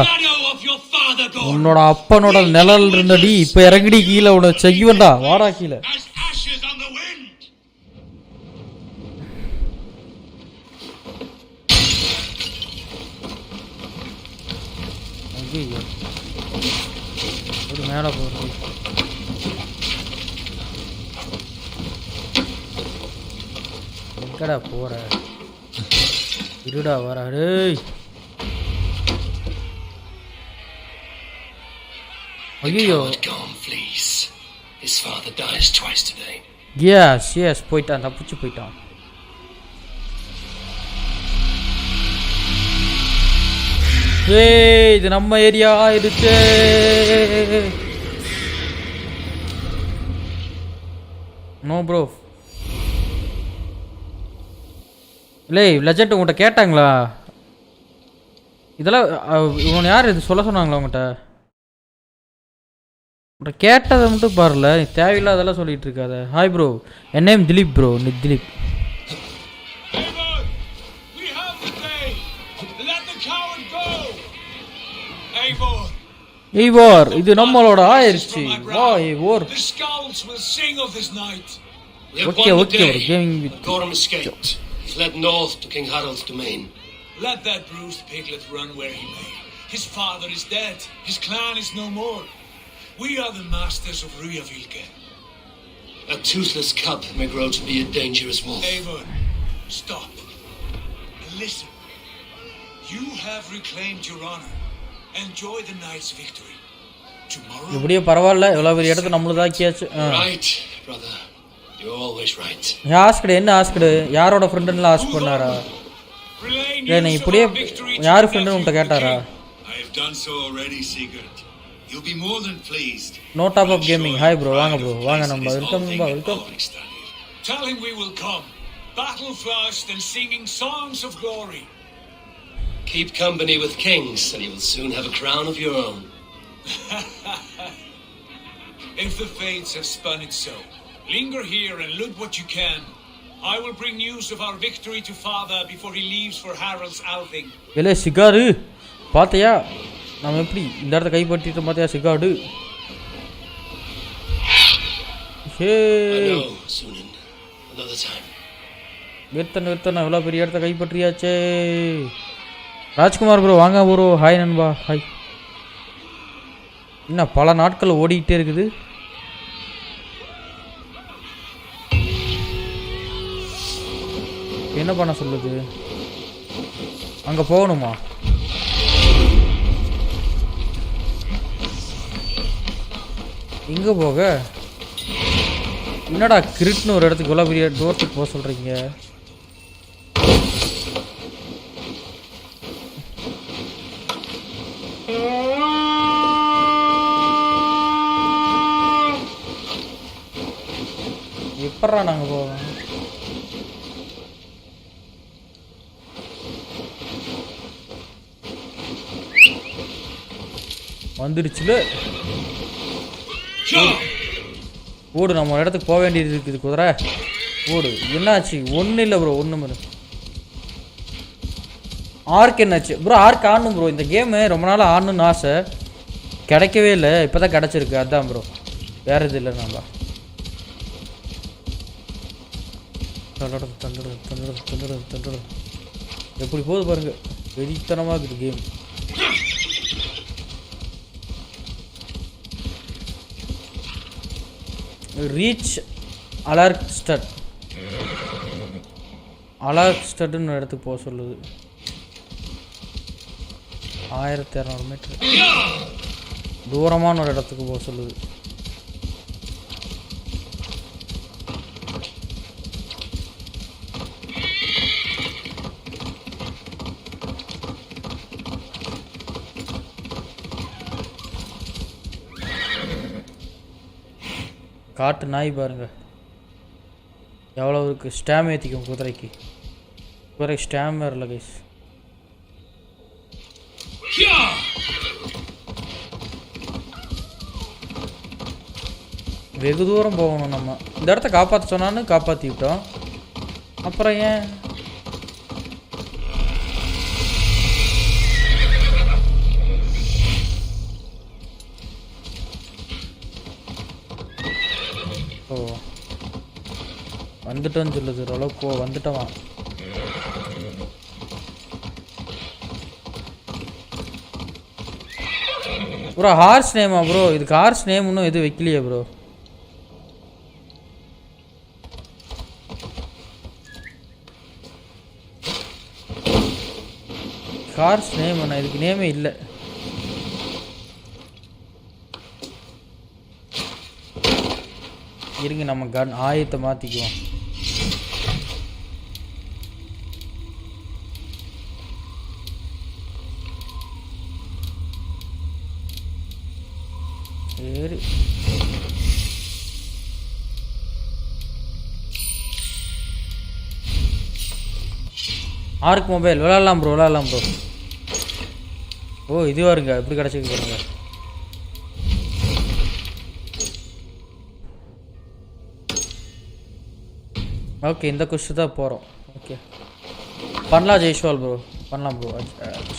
உன்னோட அப்பனோட நிழல் இருந்தடி, இப்ப இறங்கடி கீழே. உன்னை செய்வண்டா, வாடா கீழே. மேல போறது எங்கடா போற? இருடா வராரு. ஐயோ எஸ் எஸ் போயிட்டான், தப்பிச்சு போயிட்டான். ஏய் இது நம்ம ஏரியா ஆயிடுச்சு. No bro. இல்லை லெஜெண்ட் உங்கள்கிட்ட கேட்டாங்களா இதெல்லாம்? இவன் யார் இது சொல்ல சொன்னாங்களா உங்கள்கிட்ட? உங்கள்கிட்ட கேட்டதை மட்டும் பாருல, நீ தேவையில்லாதெல்லாம் சொல்லிட்டு இருக்காத. ஹாய் ப்ரோ, என் நேம் திலீப் ப்ரோ. நீ திலீப். ஏய்வார் இது நம்மளோட ஆயிருச்சு. வா ஏய்வார். Okay okay bro. Gaming with fled north to King Harald's domain. Let that bruised piglet run where he may. His father is dead. His clan is no more. We are the masters of RYZEN. A toothless cub may grow to be a dangerous wolf. Eivor, stop and listen. You have reclaimed your honor. Enjoy the night's victory. இப்படியே பரவாயில்ல எவ்வளோ பெரிய இடத்த நம்மளுதாக்கியாச்சு. Right, brother. You're always right. Asked என்ன asked யாரோட ஃப்ரெண்டுன்னு ask பண்ணாரா? இல்லை நீ இப்படியே யார் ஃப்ரெண்டுன்னு உன்கிட்ட கேட்டாரா? I've done so already, Sigurd. You'll be more than pleased. No top up gaming. Hi bro, வாங்க ப்ரோ, வாங்க நம்ம welcome welcome. Tell him we will come. Battle first and singing songs of glory. Keep company with kings, and you will soon have a crown of your own. If the fates have spun it so, linger here and loot what you can. I will bring news of our victory to father before he leaves for Harald's outing. இல்லை சிகாரு பார்த்தியா நம்ம எப்படி இந்த இடத்த கைப்பற்றிட்டு பார்த்தியா சிகாடு. நிறுத்தன எவ்வளோ பெரிய இடத்த கைப்பற்றியாச்சே. ராஜ்குமார் ப்ரோ வாங்க ப்ரோ. ஹாய் நண்பா, ஹாய். இன்னும் பல நாட்கள் ஓடிக்கிட்டே இருக்குது. என்ன பண்ண சொல்லுது? அங்கே போகணுமா? எங்கே போக? என்னடா கிரிட்னு ஒரு இடத்துக்கு இவ்வளோ பெரிய டோர்த்துக்கு போக சொல்கிறீங்க? எப்பட்றா நாங்கள் போவோம்? வந்துடுச்சுல ஓடு. நம்ம ஒரு இடத்துக்கு போக வேண்டியது இருக்குது குதிரை. ஓடு. என்னாச்சு? ஒன்றும் இல்லை ப்ரோ, ஒன்றும் இல்லை. ஆர்க் என்னாச்சு ப்ரோ? ஆர்க் ஆடணும் ப்ரோ. இந்த கேமு ரொம்ப நாள் ஆடணுன்னு ஆசை, கிடைக்கவே இல்லை. இப்போ தான் கிடச்சிருக்கு, அதுதான் ப்ரோ, வேறு இது இல்லை. நம்ம எப்படி போகுது பாருங்க, வெறித்தனமாக இருக்குது கேம். ரீச் அலர்க்ஸ்டட்னு ஒரு இடத்துக்கு போக சொல்லுது. 1200 மீட்டர் தூரமான ஒரு இடத்துக்கு போக சொல்லுது. காட்டு நாய் பாருங்க எவ்வளோ இருக்குது. ஸ்டாம் ஏற்றிக்கும் குதிரைக்கு. குதிரைக்கு ஸ்டாம் வேறு இல்லை கைஸ். வெகு தூரம் போகணும் நம்ம. இந்த இடத்த காப்பாற்ற சொன்னான்னு காப்பாற்றி விட்டோம். அப்புறம் ஏன் வந்துட்டோன்னு சொல்லுது. ஓரளவுக்கு வந்துட்டோம். ப்ரோ ஹார்ஸ் நேமா ப்ரோ? இதுக்கு ஹார்ஸ் நேம் இன்னும் எதுவும் வைக்கலையே ப்ரோ. ஹார்ஸ் நேம் என்ன? இதுக்கு நேமே இல்லை. இருங்க நம்ம கன் ஆயத்தை மாற்றிக்குவோம். சரி ஆர்க் மொபைல் விளாட்லாம் ப்ரோ, விளாட்லாம் ப்ரோ. ஓ இதுவாக இருங்க, எப்படி கிடச்சிருக்கு பாருங்க. ஓகே இந்த கொஸ்டின் தான் போகிறோம். ஓகே பண்ணலாம் ஜெய்ஸ்வால் ப்ரோ, பண்ணலாம் bro.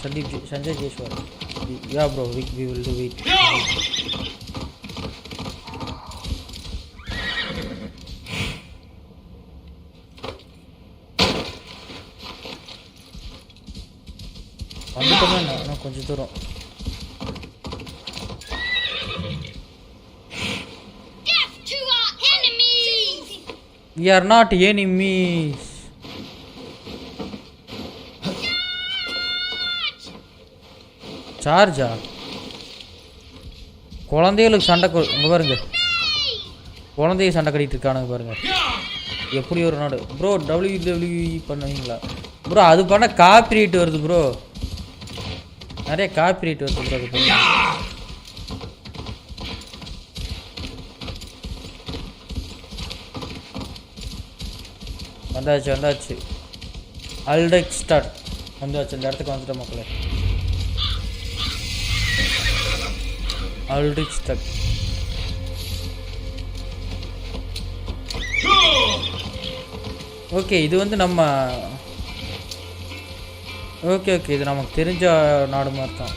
Sanjay Jaiswal. Yeah bro, we will to wait. வந்துட்டோமே நான் கொஞ்சம் தூரம். We are not enemies. Charge. குழந்தைகளுக்கு சண்டை இங்கே பாருங்க, குழந்தைய சண்டை கட்டிட்டு இருக்கானுங்க பாருங்க. எப்படி ஒரு நாடு ப்ரோ WWE பண்ணுவீங்களா ப்ரோ? அது பண்ண காப்பிரைட் வருது ப்ரோ, நிறைய காப்பிரைட் வருது ப்ரோ. அது பண்ண வந்தாச்சு அல்டெக் ஸ்டார்ட் வந்தாச்சு. இந்த இடத்துக்கு வந்துட்டோம் மக்களே. அல்டெக் ஸ்டார்ட். ஓகே, இது வந்து நம்ம ஓகே இது நமக்கு தெரிஞ்ச நாடு மாதிரி தான்.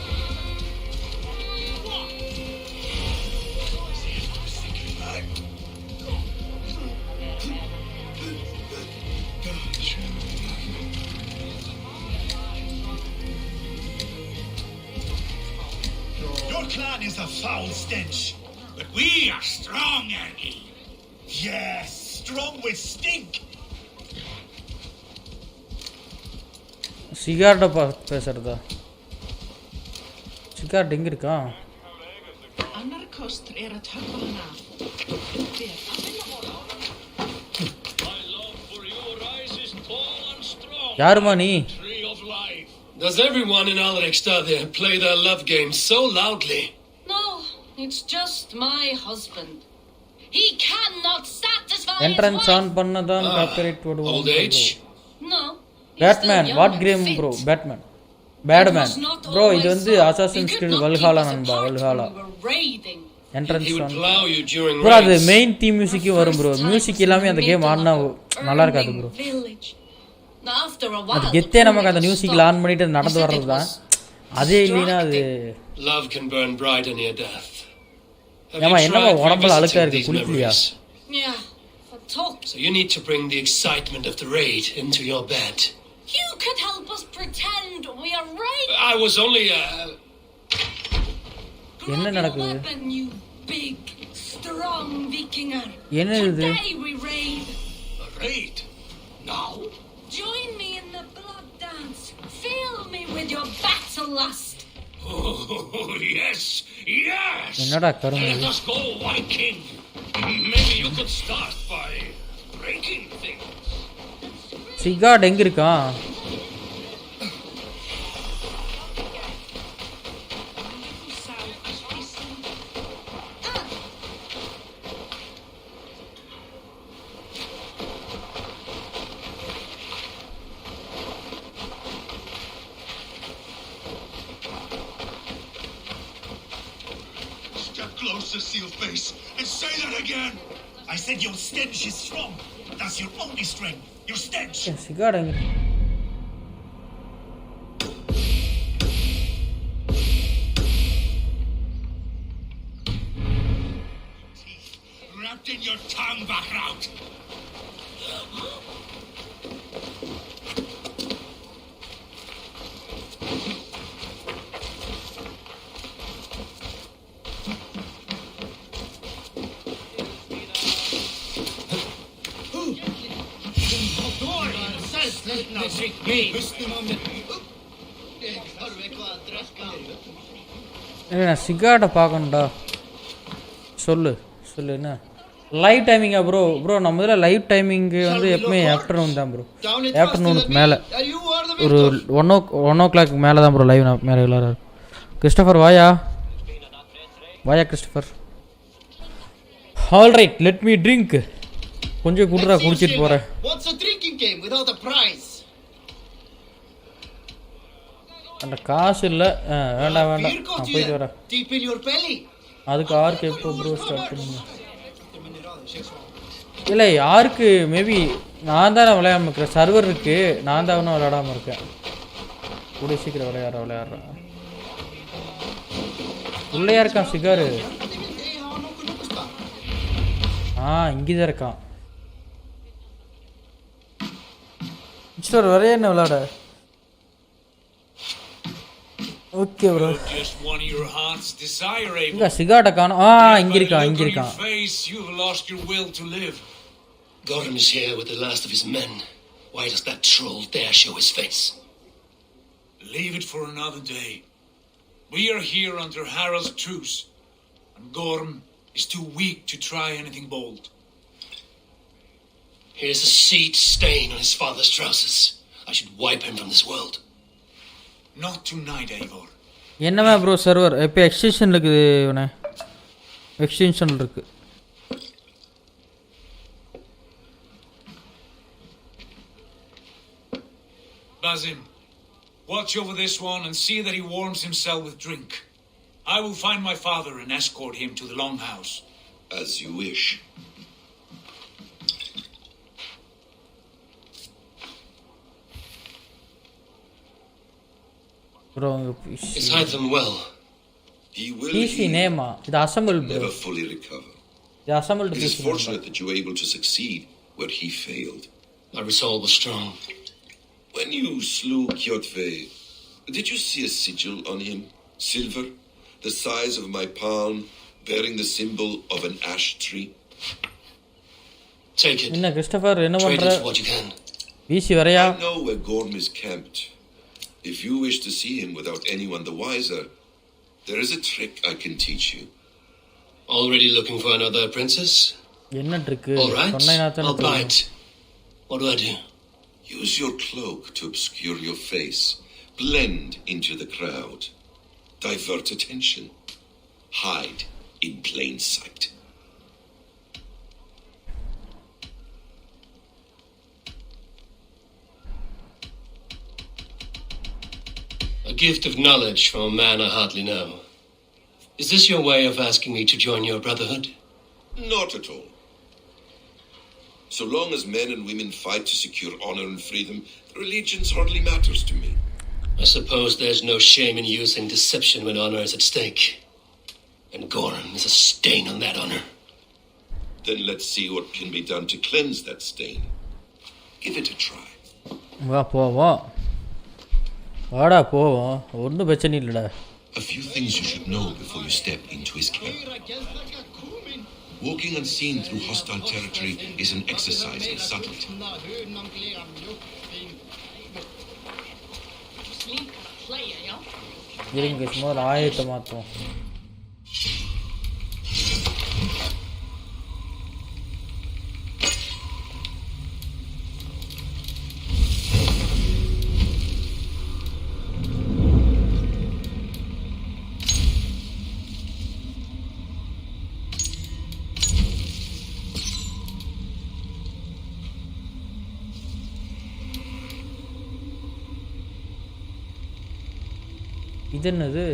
Your clan is a foul stench, but we are strong, Annie. Yes, strong with stink. சிகார்ட பேசுறதா? சிகார்ட் எங்க இருக்கா? Annar kostur að höggva hann af. யாருமா நீ? Does everyone in Alrekstad play their love game so loudly? No, it's just my husband. He cannot satisfy Entrance his on பண்ணதான் copyright போடுவோம். Old age? No. Batman, what game bro? Batman. Badman. Bro, இது வந்து Assassin's Creed Valhalla நண்பா, Valhalla. Entrance on. Bro, அது main theme music வரும் bro. Music எல்லாமே அந்த game ஆடுனா நல்லா இருக்காது bro. அது கெத்தே நமக்கு அந்த மியூசிக்ல ஆன் பண்ணிட்டு நடந்து வர்றது தான். அதே இல்லனா அது Love can burn brighter near death. ஏமா என்னமா உடம்புல அழுக்கா இருக்கு, குளிக்கலையா? Yeah. So you need to bring the excitement of the raid into your bed. You could help us pretend we are raiding. I was only என்ன நடக்குது? Weapon, you big, strong Vikinger. என்ன இது? Today we raid. A raid? Now? Join me in the blood dance. Fill me with your battle lust. Oh, yes. என்னடா கருமம்? Let us go, White King. Maybe you could start by breaking things. சிகார்ட் எங்க இருக்கா? Closer, seal face, and say that again. I said your stench is strong. That's your only strength. Your stench. சிகார்ட் எங்க? Wrapped in your tongue, Bachraut. சிகார்டை பார்க்கணும்டா. சொல்லு என்ன live டைமிங்கா bro? Bro நம்ம இதில் live timing வந்து எப்பவுமே afternoon தான் ப்ரோ. ஆஃப்டர்நூனுக்கு மேலே ஒரு 1 o'clock மேலே தான் ப்ரோ லைவ் மேலே எல்லாரும். கிறிஸ்டபர் வாயா Christopher. All right, let me drink. கொஞ்சம் குடுறா, குடிச்சிட்டு போகிறேன். அந்த காசு இல்லை, வேண்டாம் நான் போயிட்டு வரேன். அதுக்கு யாருக்கு எப்போ ப்ரோ ஸ்டார்ட் பண்ணுங்க? இல்லை யாருக்கு, மேபி நான் தானே விளையாடாமல் இருக்கிறேன். சர்வர் இருக்குது, நான் தான் ஒன்றும் விளையாடாமல் இருக்கேன். கூட சீக்கிரம் விளையாடுறேன். உள்ளேயா இருக்கான் சிகாரு? இங்கே தான் இருக்கான். மிஸ்டர் வரைய என்ன விளையாட? Okay bro. இங்க சிகார்ட காணோம். இங்க இருக்கான். Gordon is here with the last of his men. Why does that troll dare show his face? Leave it for another day. We are here under Harald's truce, and and Gorm is too weak to try anything bold. Here's a seed stain on his father's trousers. I should wipe him from this world. Not tonight, Eivor. என்னமா bro server இப்போ extension இருக்குது இவனே extension இருக்கு Basim, watch over this one and see that he warms himself with drink. I will find my father and escort him to the Longhouse. As you wish. Bro Let's hide them well. He will PC நேமா இது assemble bro never fully recover. இது assemble It is PC fortunate that you were able to succeed where he failed. My resolve was strong. When you slew Kjotve, did you see a sigil on him? Silver, the size of my palm, bearing the symbol of an ash tree? Take it. என்ன Christopher என்ன Trade பண்ற it for what you can. வீசி வரையா I know where Gorm is camped. If you wish to see him without anyone the wiser, there is a trick I can teach you. Already looking for another princess? என்ன trick All right, சொன்னேனா I'll buy தான it. What do I do? Use your cloak to obscure your face. Blend into the crowd. Divert attention. Hide in plain sight. A gift of knowledge from a man I hardly know. Is this your way of asking me to join your brotherhood? Not at all. So long as men and women fight to secure honor and freedom, the religions hardly matters to me. I suppose there's no shame in using deception when honor is at stake. And Gorm is a stain on that honor. Then let's see what can be done to cleanse that stain. Give it a try. வா போவோம் வாடா போவோம் ஒன்றும் பிரச்சனை இல்லைடா A few things you should know before you step into his camp. Walking unseen through hostile territory is an exercise in subtlety. இருங்க சும்மா ஆயத்தை மாற்றுவோம் இது என்னது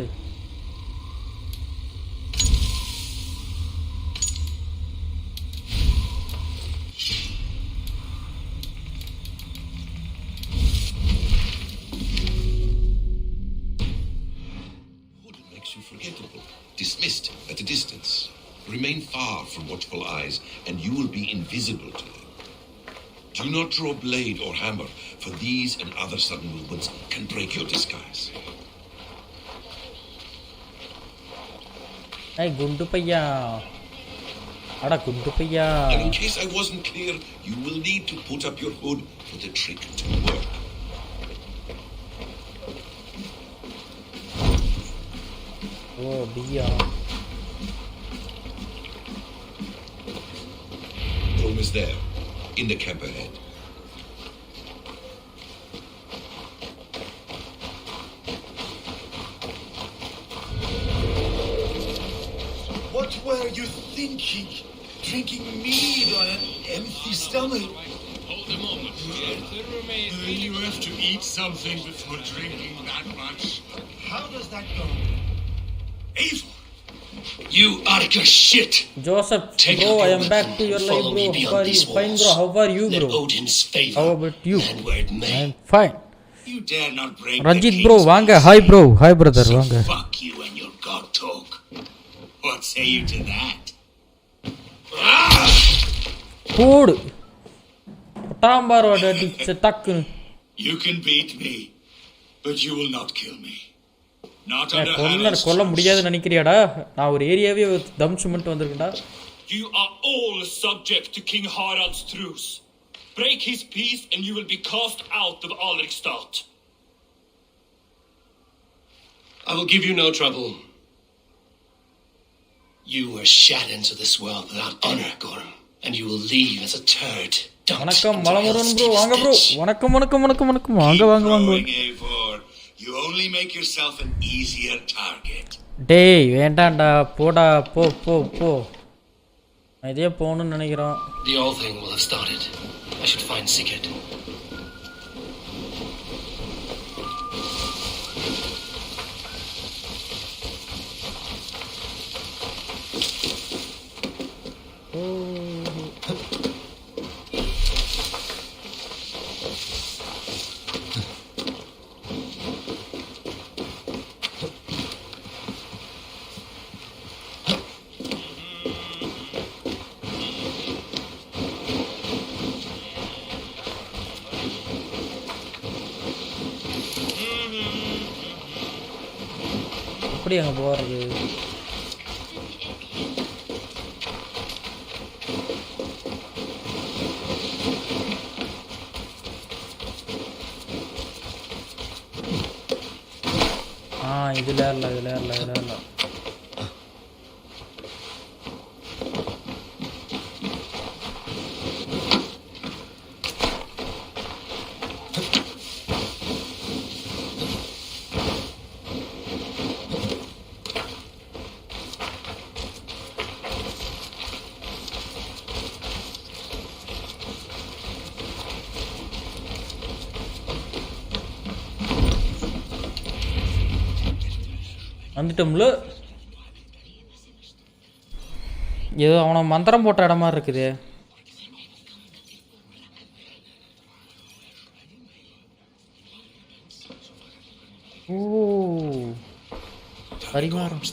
Makes you forgettable. Dismissed at a distance. Remain far from watchful eyes, and you will be invisible to them. Do not draw blade or hammer, for these and other sudden movements can break your disguise. Hey, Gundu Paya. Ada Gundu Paya. And in case I wasn't clear, you will need to put up your hood for the trick to work. Oh, dear. Room is there, in the camp ahead. What were you thinking? Drinking mead on an empty stomach? Hold a moment. You have to eat something before drinking that much. How does that go? Eivor! You Arca shit! Joseph, Take bro, up I your am back weapon to your and life, follow bro. me How beyond are you? these Fine, walls. bro. How are you, Let bro? Odin's favor How about you? land where it may. I am fine. You dare not break Ranjit, the bro, king's வாங்க. peace. Hi, bro. Hi, brother. So வாங்க. fuck you and your god talk. What say you to that? போடு பட்டாம்பார் அடிச்ச டக்குன்னு You can beat me, but you will not kill me. Not under கொல்ல Harald's கொல்ல trust. முடியாதுன்னு நினைக்கிறியாடா நான் ஒரு ஏரியாவே தம்சு மட்டும் வந்திருக்கேன்டா You are all subject to King Harald's truce. Break his peace and you will be cast out of Alrikstad. I will give you no trouble. You were shat into this world without honor, Gorm, and you will leave as a turd. வணக்கம் Malamurugan bro வாங்க bro வணக்கம் வாங்க Eivor. You only make yourself an easier target. டேய் வேண்டாம்டா போடா போ நான் இதே போகணும்னு நினைக்கிறோம். The old thing will have started. I should find Sigurd. எப்படி அங்கே போகிறது? இதில் இல்லை. வந்துட்டோம்ல. ஏதோ அவனை மந்திரம் போட்ட இடமா இருக்குது. பரிமாறம்.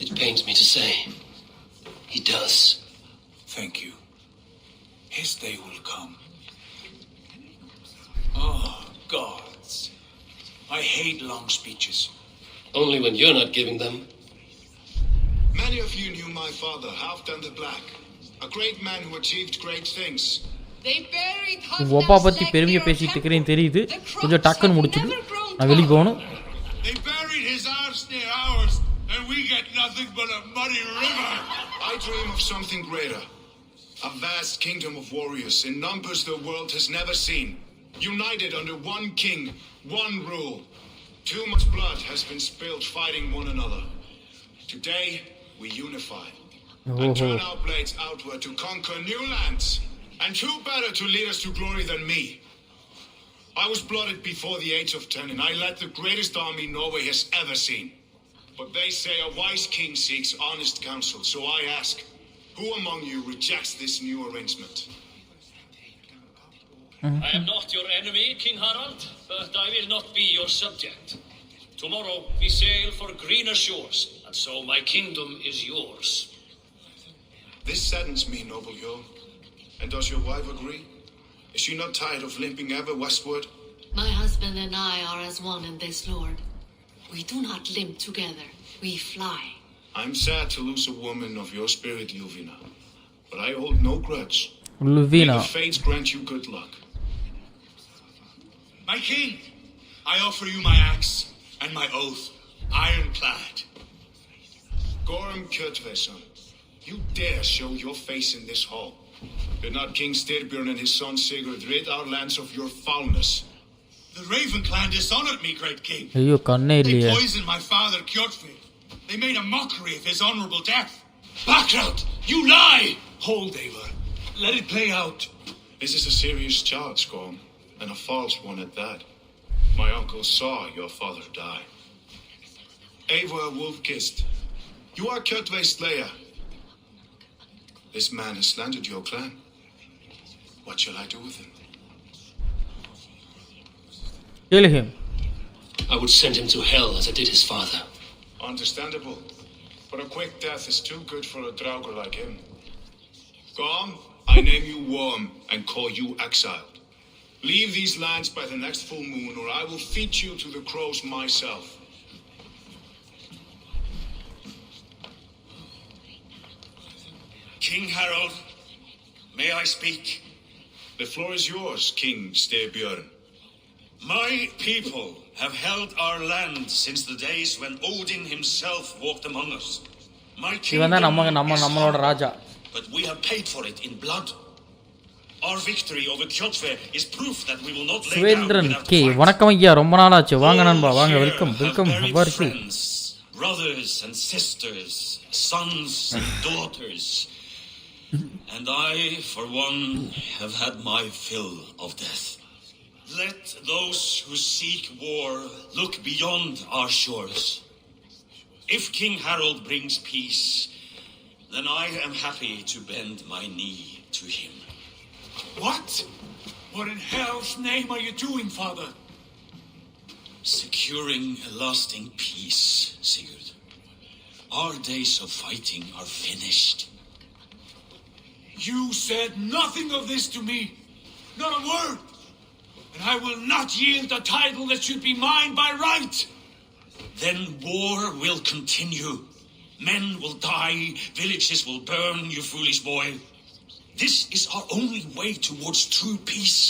It pains me to say, he does. Thank you. His day will come. Oh, gods. I hate long speeches. Only when you're not giving them. Many of you knew my father, Halfdan the Black, a great man who achieved great things. They buried ஒப்பா பற்றி பெருமையை பேசிட்டு இருக்கிறேன்னு தெரியுது. கொஞ்சம் டக்குன்னு முடிச்சுடு. நான் வெளியே போகணும். They buried his arse near ours, and we get nothing but a muddy river. I dream of something greater. A vast kingdom of warriors in numbers the world has never seen. United under one king, one rule. Too much blood has been spilled fighting one another. Today, we unify and turn our blades outward to conquer new lands. And who better to lead us to glory than me? I was blooded before the age of 10, and I led the greatest army Norway has ever seen. But they say a wise king seeks honest counsel, so I ask, who among you rejects this new arrangement? I am not your enemy, King Harald, but I will not be your subject. Tomorrow we sail for greener shores, and so my kingdom is yours. This saddens me, noble Jarl. And does your wife agree? Is she not tired of limping ever westward? My husband and I are as one in this, Lord. We do not limp together, we fly. I'm sad to lose a woman of your spirit, Ljuvina, but I hold no grudge. Ljuvina. May the fates grant you good luck. My king, I offer you my axe and my oath, ironclad. Gorm Kjotveson, you dare show your face in this hall. Did not King Styrbjörn and his son Sigurd rid our lands of your foulness? The Raven clan dishonored me, great king. ஐயோ கண்ணே They இல்லையே. poisoned my father Kjotve. They made a mockery of his honorable death. Backrout, you lie! Hold, Eivor. Let it play out. This is a serious charge, Gorm, and a false one at that. My uncle saw your father die. Eivor Wolf-Kissed, you are Kjotve's slayer. This man has slandered your clan. What shall I do with him? Kill him. I would send him to hell as I did his father. Understandable. But a quick death is too good for a Draugr like him. Gorm, I name you Worm and call you exiled. Leave these lands by the next full moon, or I will feed you to the crows myself. King Harald, may I speak? The floor is yours, King Styrbjörn. My people have held our land since the days when Odin himself walked among us. My இவன் தான் kingdom is நம்மளோட ராஜா. but we have paid for it in blood. Our victory over Kjotve is proof that we will not lay down Suvendran without K fight. வணக்கம் ஐயா, ரொம்ப நாள் ஆச்சு. வாங்க நண்பா, All வாங்க. here welcome have welcome. buried How are you? friends, brothers and sisters, sons and daughters. And I, for one, have had my fill of death. Let those who seek war look beyond our shores. If King Harold brings peace, then I am happy to bend my knee to him. What? What in hell's name are you doing, Father? Securing a lasting peace, Sigurd. Our days of fighting are finished. You said nothing of this to me. Not a word. And I will not yield the title that should be mine by right. Then war will continue. Men will die, villages will burn, you foolish boy. This is our only way towards true peace.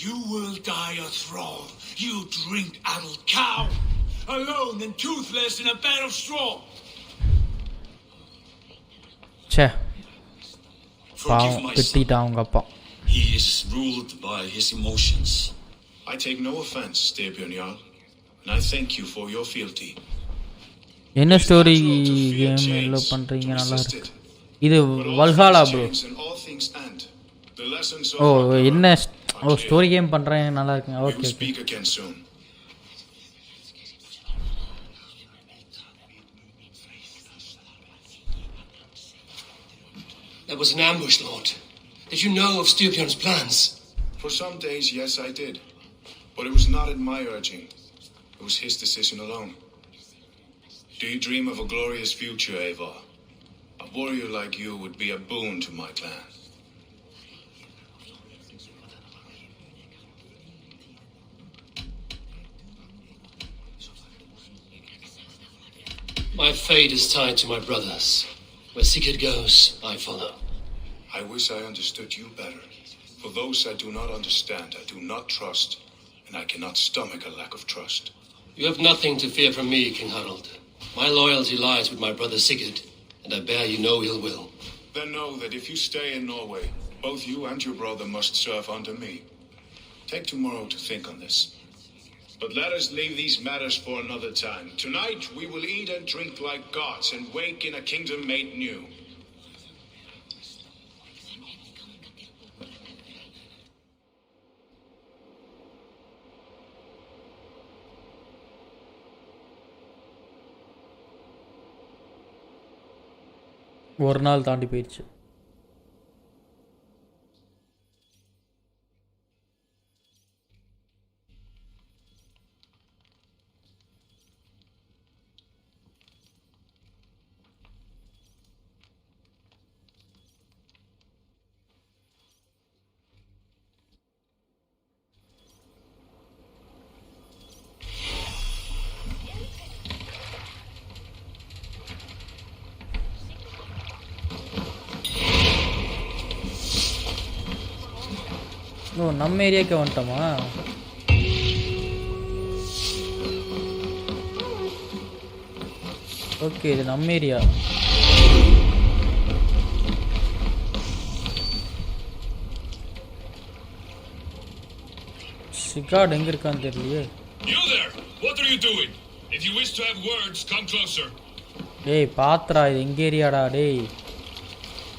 You will die a thrall. You drink-addled cow. Alone and toothless in a bed of straw. ச்சே, Forgive பாவம், my son. திட்டிட்டான் அவங்க அப்பா. He is ruled by his emotions. I take no offense, Styrbjörn Jarl, and I thank you for your fealty. என்ன story game yellow பண்றீங்க? நல்லா இருக்கு. இது வல்ஹாலா bro. ஓ என்ன ஸ்டோரி கேம் பண்றேன், நல்லா இருக்குங்க. Okay okay. That was an ambush, Lord. Did you know of Styrbjörn's plans? For some days, yes, I did. But it was not at my urging. It was his decision alone. Do you dream of a glorious future, Eivor? A warrior like you would be a boon to my clan. My fate is tied to my brothers. Where Sigurd goes, I follow. I wish I understood you better. For those I do not understand, I do not trust, and I cannot stomach a lack of trust. You have nothing to fear from me, King Harold. My loyalty lies with my brother Sigurd, and I bear you no ill will. Then know that if you stay in Norway, both you and your brother must serve under me. Take tomorrow to think on this. But let us leave these matters for another time. Tonight we will eat and drink like gods and wake in a kingdom made new. ஒரு நாள் தாண்டி போயிடுச்சு. ஓ நம்ம ஏரியாவுக்கு வந்துட்டோமா? Okay, இது நம்ம area. சிகார்ட் எங்க இருக்கான்னு தெரியலையே. You there? What are you doing? If you wish to have words, come closer. டேய் பாத்ரா, இது எங்க ஏரியாடா? டேய்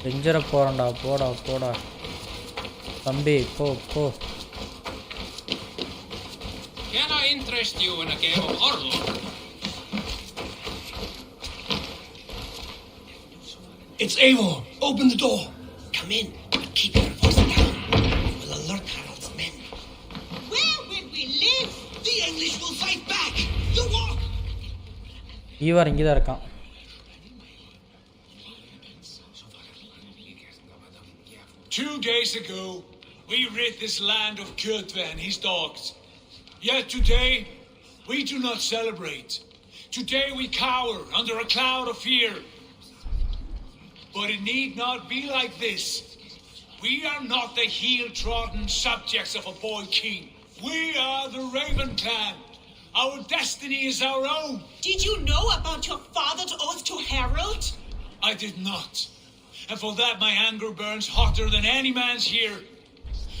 எஞ்சர போறேன்டா, போடா போடா தம்பி, போ போ. Can I interest you in a game of Orlok? It's Eivor. Open the door. Come in, but keep your voice down. We'll alert Harold's men. Where will we live? The English will fight back. You walk. ஈவார் இங்கே தான் இருக்கான். Two days ago, we rid this land of Kjotve and his dogs. Yet today, we do not celebrate. Today we cower under a cloud of fear. But it need not be like this. We are not the heel-trodden subjects of a boy king. We are the Raven clan. Our destiny is our own. Did you know about your father's oath to Harold? I did not. And for that my anger burns hotter than any man's here.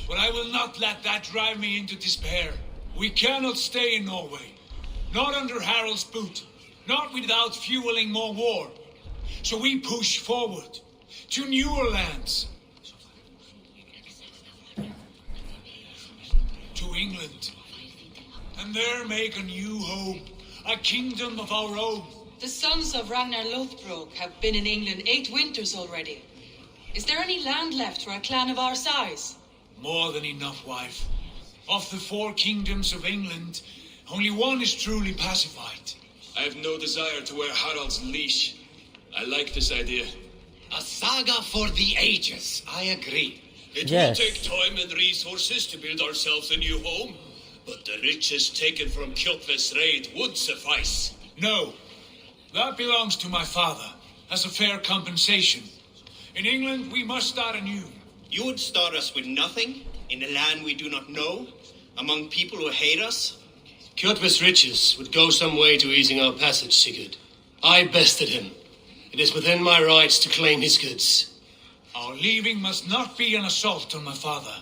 But I will not let that drive me into despair. We cannot stay in Norway. Not under Harald's boot. Not without fueling more war. So we push forward to newer lands. To England. And there make a new home. A kingdom of our own. The sons of Ragnar Lothbrok have been in England 8 winters already. Is there any land left for a clan of our size? More than enough, wife. Of the 4 kingdoms of England, only one is truly pacified. I have no desire to wear Harald's leash. I like this idea. A saga for the ages. I agree. It Yes. will take time and resources to build ourselves a new home, but the riches taken from Kjotve's raid would suffice. No. That belongs to my father, as a fair compensation. In England, we must start anew. You would start us with nothing, in a land we do not know, among people who hate us? Kjotve's riches would go some way to easing our passage, Sigurd. I bested him. It is within my rights to claim his goods. Our leaving must not be an assault on my father.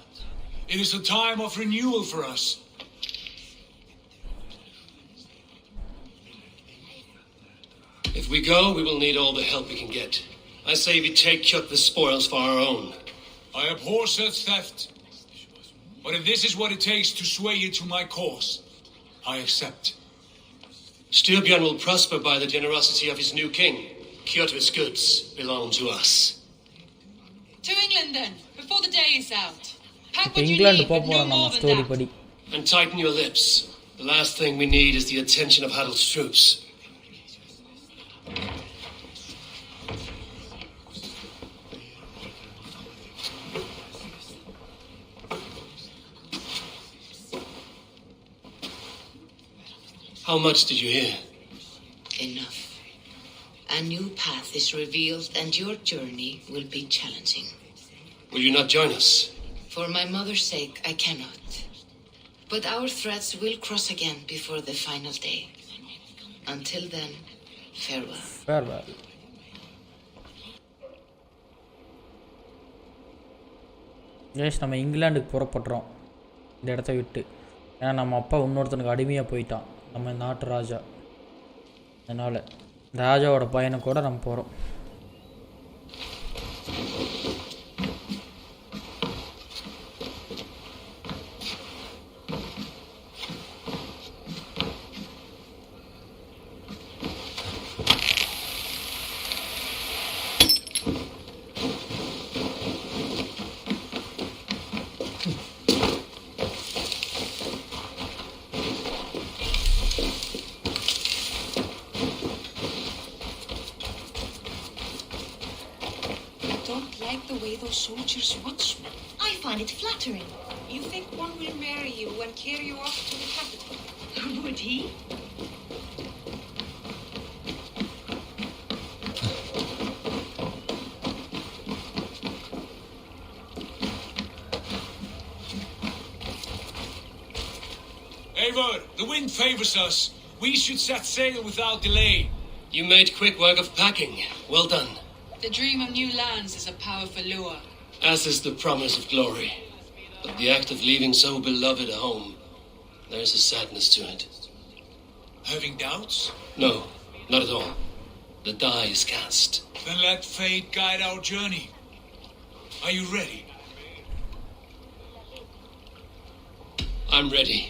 It is a time of renewal for us. If we go, we will need all the help we can get. I say we take Kjotve's spoils for our own. I abhor such theft. But if this is what it takes to sway you to my cause, I accept. Styrbjörn will prosper by the generosity of his new king. Kjotve's goods belong to us. To England then, before the day is out. Pack இப்போ what you England need, போக but no போகிறோம் நம்ம more than story that. படி. And tighten your lips. The last thing we need is the attention of Harald's troops. How much did you hear? Enough. A new path is revealed and your journey will be challenging. Will you not join us? For my mother's sake, I cannot. But our threads will cross again before the final day. Until then, farewell. Farewell. Yes, நம்ம இங்கிலாந்துக்கு புறப்படுறோம் இந்த இடத்த விட்டு. ஏன்னா நம்ம அப்பா இன்னொருத்தனுக்கு அடிமையாக போயிட்டான், நம்ம நாட்டு ராஜா. அதனால் ராஜாவோட பையனை கூட நம்ம போகிறோம். Soldiers watch me. I find it flattering. You think one will marry you and carry you off to the capital? Would he? Eivor, the wind favors us. We should set sail without delay. You made quick work of packing. Well done. The dream of new lands is a powerful lure. As is the promise of glory. But the act of leaving so beloved a home, there is a sadness to it. Having doubts? No, not at all. The die is cast. Then let fate guide our journey. Are you ready? I'm ready.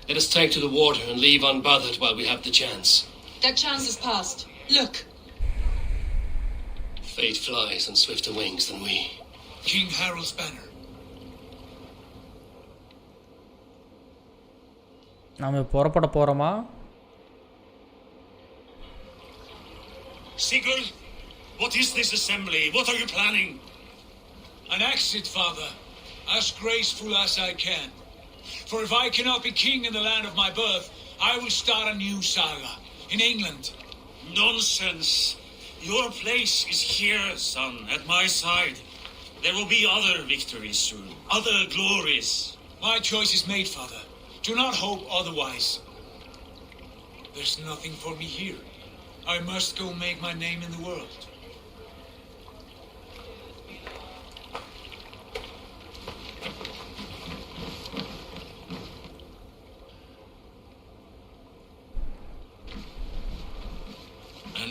Let us take to the water and leave unbothered while we have the chance. That chance is past. Look. Fate flies on swifter wings than we. King Harald's banner. நாம புறப்பட போறோமா? Sigurd, what is this assembly? What are you planning? An exit, father, as graceful as I can. For if I cannot be king in the land of my birth, I will start a new saga in England. Nonsense. Your place is here, son, at my side. There will be other victories soon, other glories. My choice is made, father. Do not hope otherwise. There's nothing for me here. I must go make my name in the world.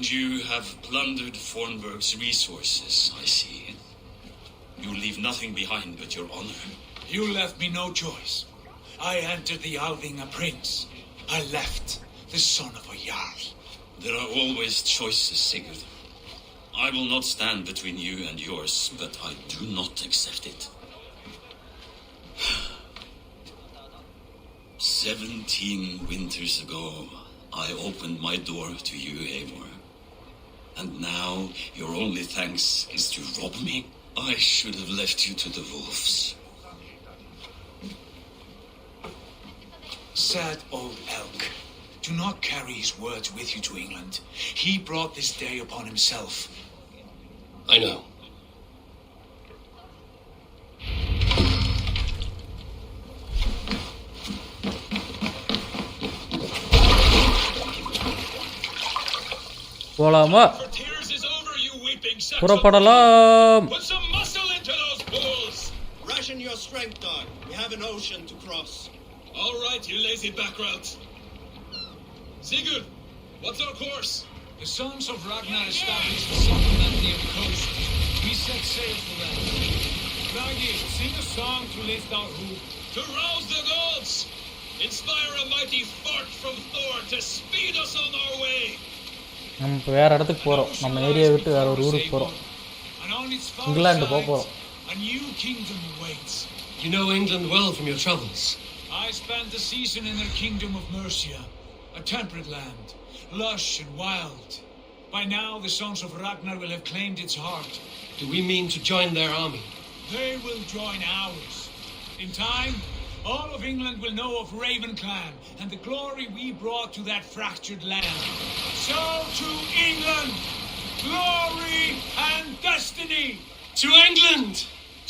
And you have plundered Fornburg's resources, I see. You leave nothing behind but your honor. You left me no choice. I entered the Alving a prince. I left the son of a Jarl. There are always choices, Sigurd. I will not stand between you and yours, but I do not accept it. 17 winters ago, I opened my door to you, Eivor. And now, your only thanks is to rob me? I should have left you to the wolves. Sad old elk. Do not carry his words with you to England. He brought this day upon himself. I know. போலாமா புறப்படலாம் Put some muscle into those bulls. Ration your strength, dog. We have an ocean to cross. All right, you lazy background. Sigurd, what's our course? The sons of Ragnar established a settlement near the coast. We set sail for them. Ragnar, sing a song to lift our hoop. To rouse the gods! Inspire a mighty fart from Thor to speed us on our way! நம்ம இப்போ வேறு இடத்துக்கு போகிறோம். நம்ம area விட்டு வேறு ஒரு ஊருக்கு போகிறோம். இங்கிலாந்து போகிறோம். A new kingdom awaits. You know England well from your travels. I spent the season in their kingdom of Mercia, a temperate land, lush and wild. By now, the sons of Ragnar will have claimed its heart. Do we mean to join their army? They will join ours. In time, all of England will know of Raven clan and the glory we brought to that fractured land. So to England, glory and destiny. To England!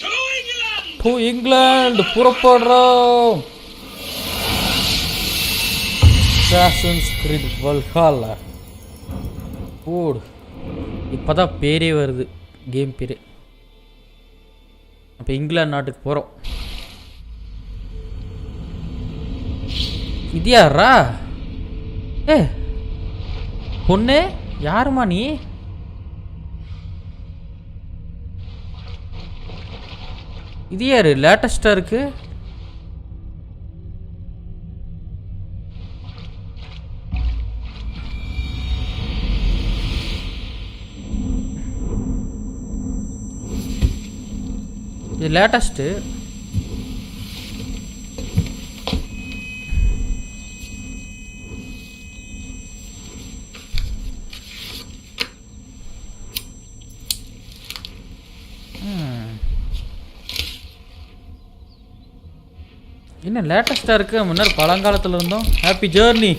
To England! To England! புறப்படுறோம். Assassin's Creed Valhalla. ஓடு. இப்போதான் பேரே வருது game பேரே. அப்போ இங்கிலாந்து நாட்டுக்கு போகிறோம். இது யாரா? பொண்ணு யாருமா நீ? இது யாரு லேட்டஸ்டாக இருக்கு? இது லேட்டஸ்ட்டு. என்ன லேட்டஸ்ட்டாக இருக்குது? முன்னாடி பழங்காலத்தில் இருந்தோம். Happy journey.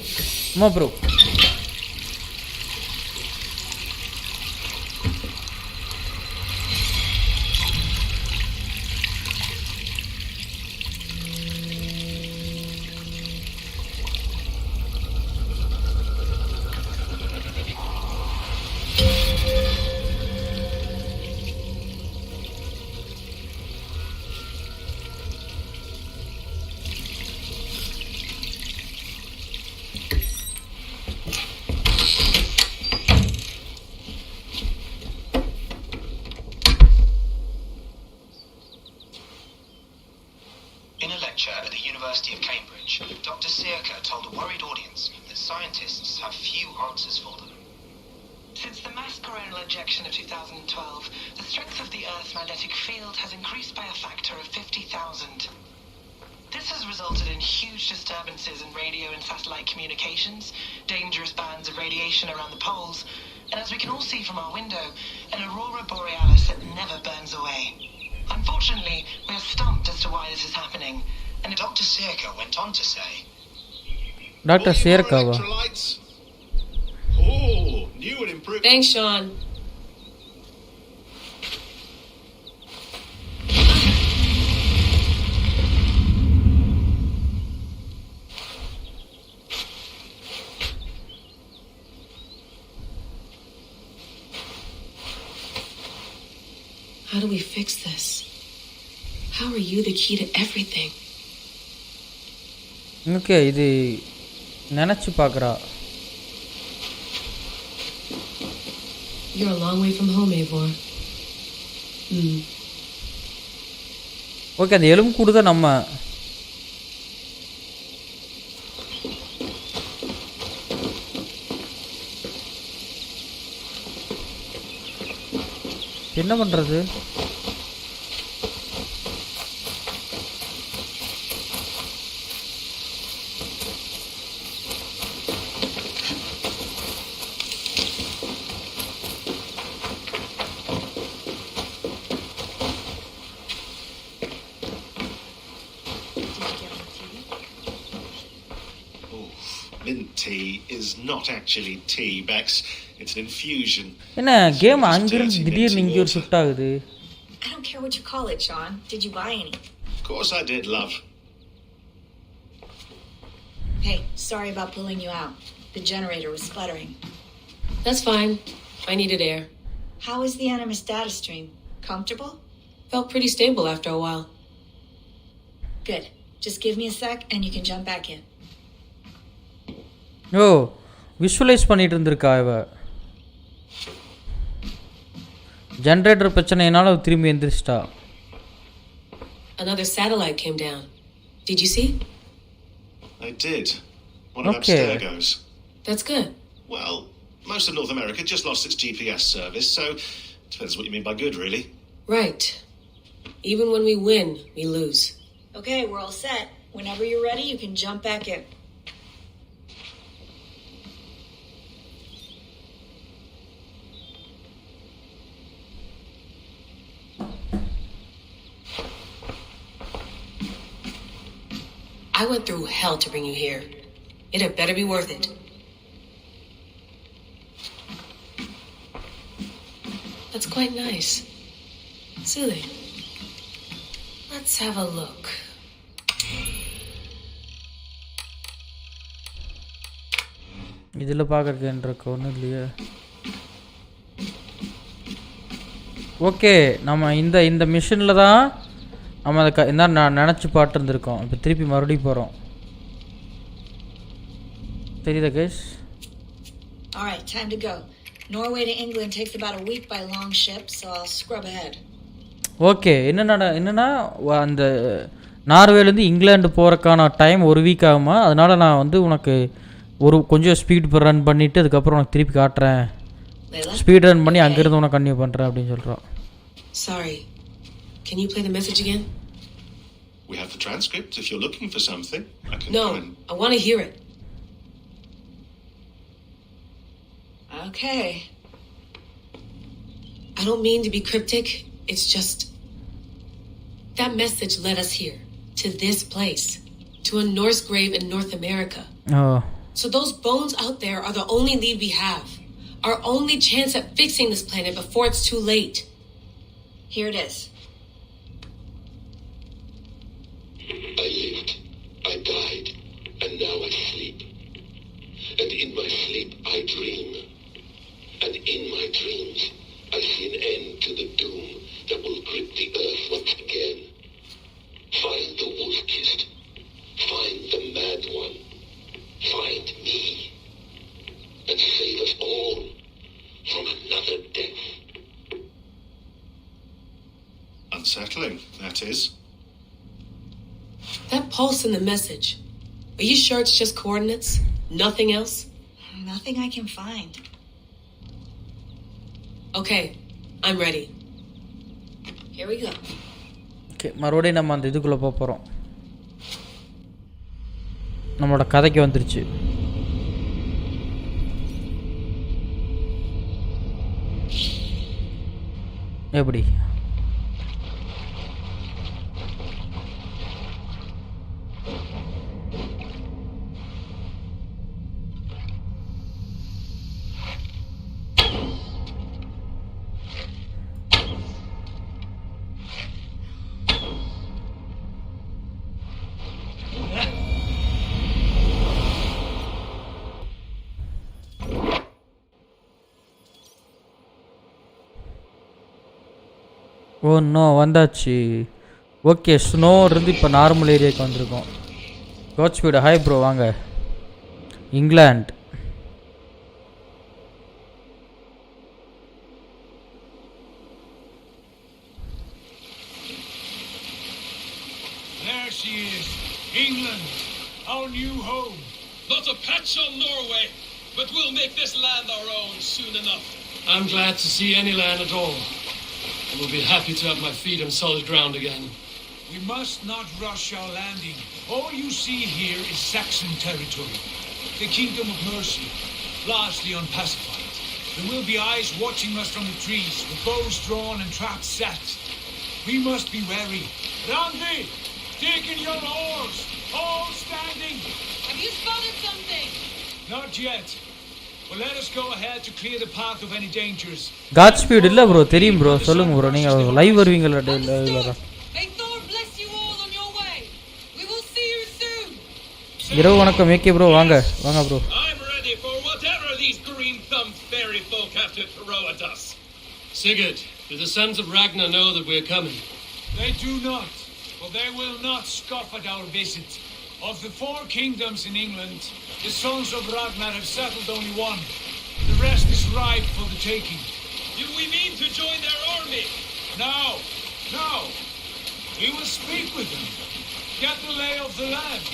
அம்மா bro At the University of Cambridge, Dr. Sirka told a worried audience that scientists have few answers for them. Since the mass coronal ejection of 2012, the strength of the Earth's magnetic field has increased by a factor of 50,000. This has resulted in huge disturbances in radio and satellite communications, dangerous bands of radiation around the poles, and as we can all see from our window, an aurora borealis that never burns away. Unfortunately, we are stumped as to why this is happening. And Dr. Sirka went on to say, Dr. Sirka. Oh, new and improved. Thanks, Sean. How do we fix this? How are you the key to everything? Okay இது நினச்சி பார்க்குறா. You're a long way from home, Eivor. Okay அந்த எலும்பு கூடு தான் நம்ம என்ன பண்ணுறது Mint tea is not actually tea, Bex. It's an infusion. என்ன கேம் அங்கிருந்து திடீர்னு இங்கே ஒரு ஷிஃப்ட் ஆகுது. I don't care what you call it, Sean. Did you buy any? Of course I did, love. Hey, sorry about pulling you out. The generator was sputtering. That's fine. I needed air. How is the Animus data stream? Comfortable? Felt pretty stable after a while. Good. Just give me a sec and you can jump back in. ஓ visualise பண்ணிட்டு இருந்திருக்கா இவ generator பிரச்சனையினால திரும்பி எந்திரிச்சிட்டா. Another satellite came down. Did you see? I did. One of them stair goes. That's good. Well, most of North America just lost its GPS service, so depends what you mean by good, really. Right. Even when we win, we lose. Okay, we're all set. Whenever you're ready, you can jump back in. I went through hell to bring you here. It had better be worth it. That's quite nice. Soothing. Let's have a look. இதில் பார்க்குறதுன்றக்கு ஒன்றும் இல்லையே. Okay நம்ம இந்த மிஷினில் தான் நம்ம அதை என்ன நான் நினச்சி பாட்டுருந்துருக்கோம். இப்போ திருப்பி மறுபடியும் போகிறோம். தெரியுதா case? All right, time to go. Norway to England takes about a week by long ship, so I'll scrub ahead. Okay என்னென்னா அந்த நார்வேலேருந்து இங்கிலாந்து போகிறக்கான டைம் ஒரு வீக் ஆகுமா. அதனால் நான் வந்து உனக்கு கொஞ்சம் ஸ்பீட் ரன் பண்ணிவிட்டு அதுக்கப்புறம் உனக்கு திருப்பி காட்டுறேன். ஸ்பீட் ரன் பண்ணி அங்கேருந்து உனக்கு கன்டினியூ பண்ணுறேன் அப்படின்னு சொல்கிறோம். Sorry. Can you play the message again? We have the transcript if you're looking for something. I can No, I want to hear it. Okay. I don't mean to be cryptic. It's just that message led us here, to this place, to a Norse grave in North America. Oh. So those bones out there are the only lead we have. Our only chance at fixing this planet before it's too late. Here it is. I lived, I died, and now I sleep. And in my sleep I dream. And in my dreams I see an end to the doom that will grip the earth once again. Find the wolf-kissed. Find the mad one. Find me. And save us all from another death. Unsettling, that is. That pulse in the message. Are you sure it's just coordinates? Nothing else? Nothing I can find. Okay, I'm ready. Here we go. Okay மறுபடியும் நம்ம அந்த இதுக்குள்ளே போகிறோம். நம்மளோட கதைக்கு வந்துருச்சு. எப்படி ஓ இன்னும் வந்தாச்சு. ஓகே ஸ்னோ இருந்து இப்போ நார்மல் ஏரியாவுக்கு வந்திருக்கோம். கோச் ஸ்பீடு ஹாய் ப்ரோ வாங்க. England our new home. Not a patch on Norway, but we'll make this land our own soon enough. I'm glad to see any land at all. I will be happy to have my feet on solid ground again. We must not rush our landing. All you see here is Saxon territory. The Kingdom of Mercy, largely unpacified. There will be eyes watching us from the trees, with bows drawn and traps set. We must be wary. Randi, take in your oars, all standing. Have you spotted something? Not yet. Well, let us go ahead to clear the path of any dangers. Godspeed இல்ல bro, தெரியும் bro. சொல்லுங்க bro, நீங்க live வருவீங்களா இதுல? May Thor bless you all on your way. We will see you soon. இரவு வணக்கம் AK bro, வாங்க bro. I'm ready for whatever these green-thumbed fairy folk have to throw at us. Sigurd, do the sons of Ragnar know that we're coming? They do not, for they will not scoff at our visit. Of the 4 kingdoms in England, the sons of Ragnar have settled only one. The rest is ripe for the taking. Do we mean to join their army? No. We will speak with them, get the lay of the land,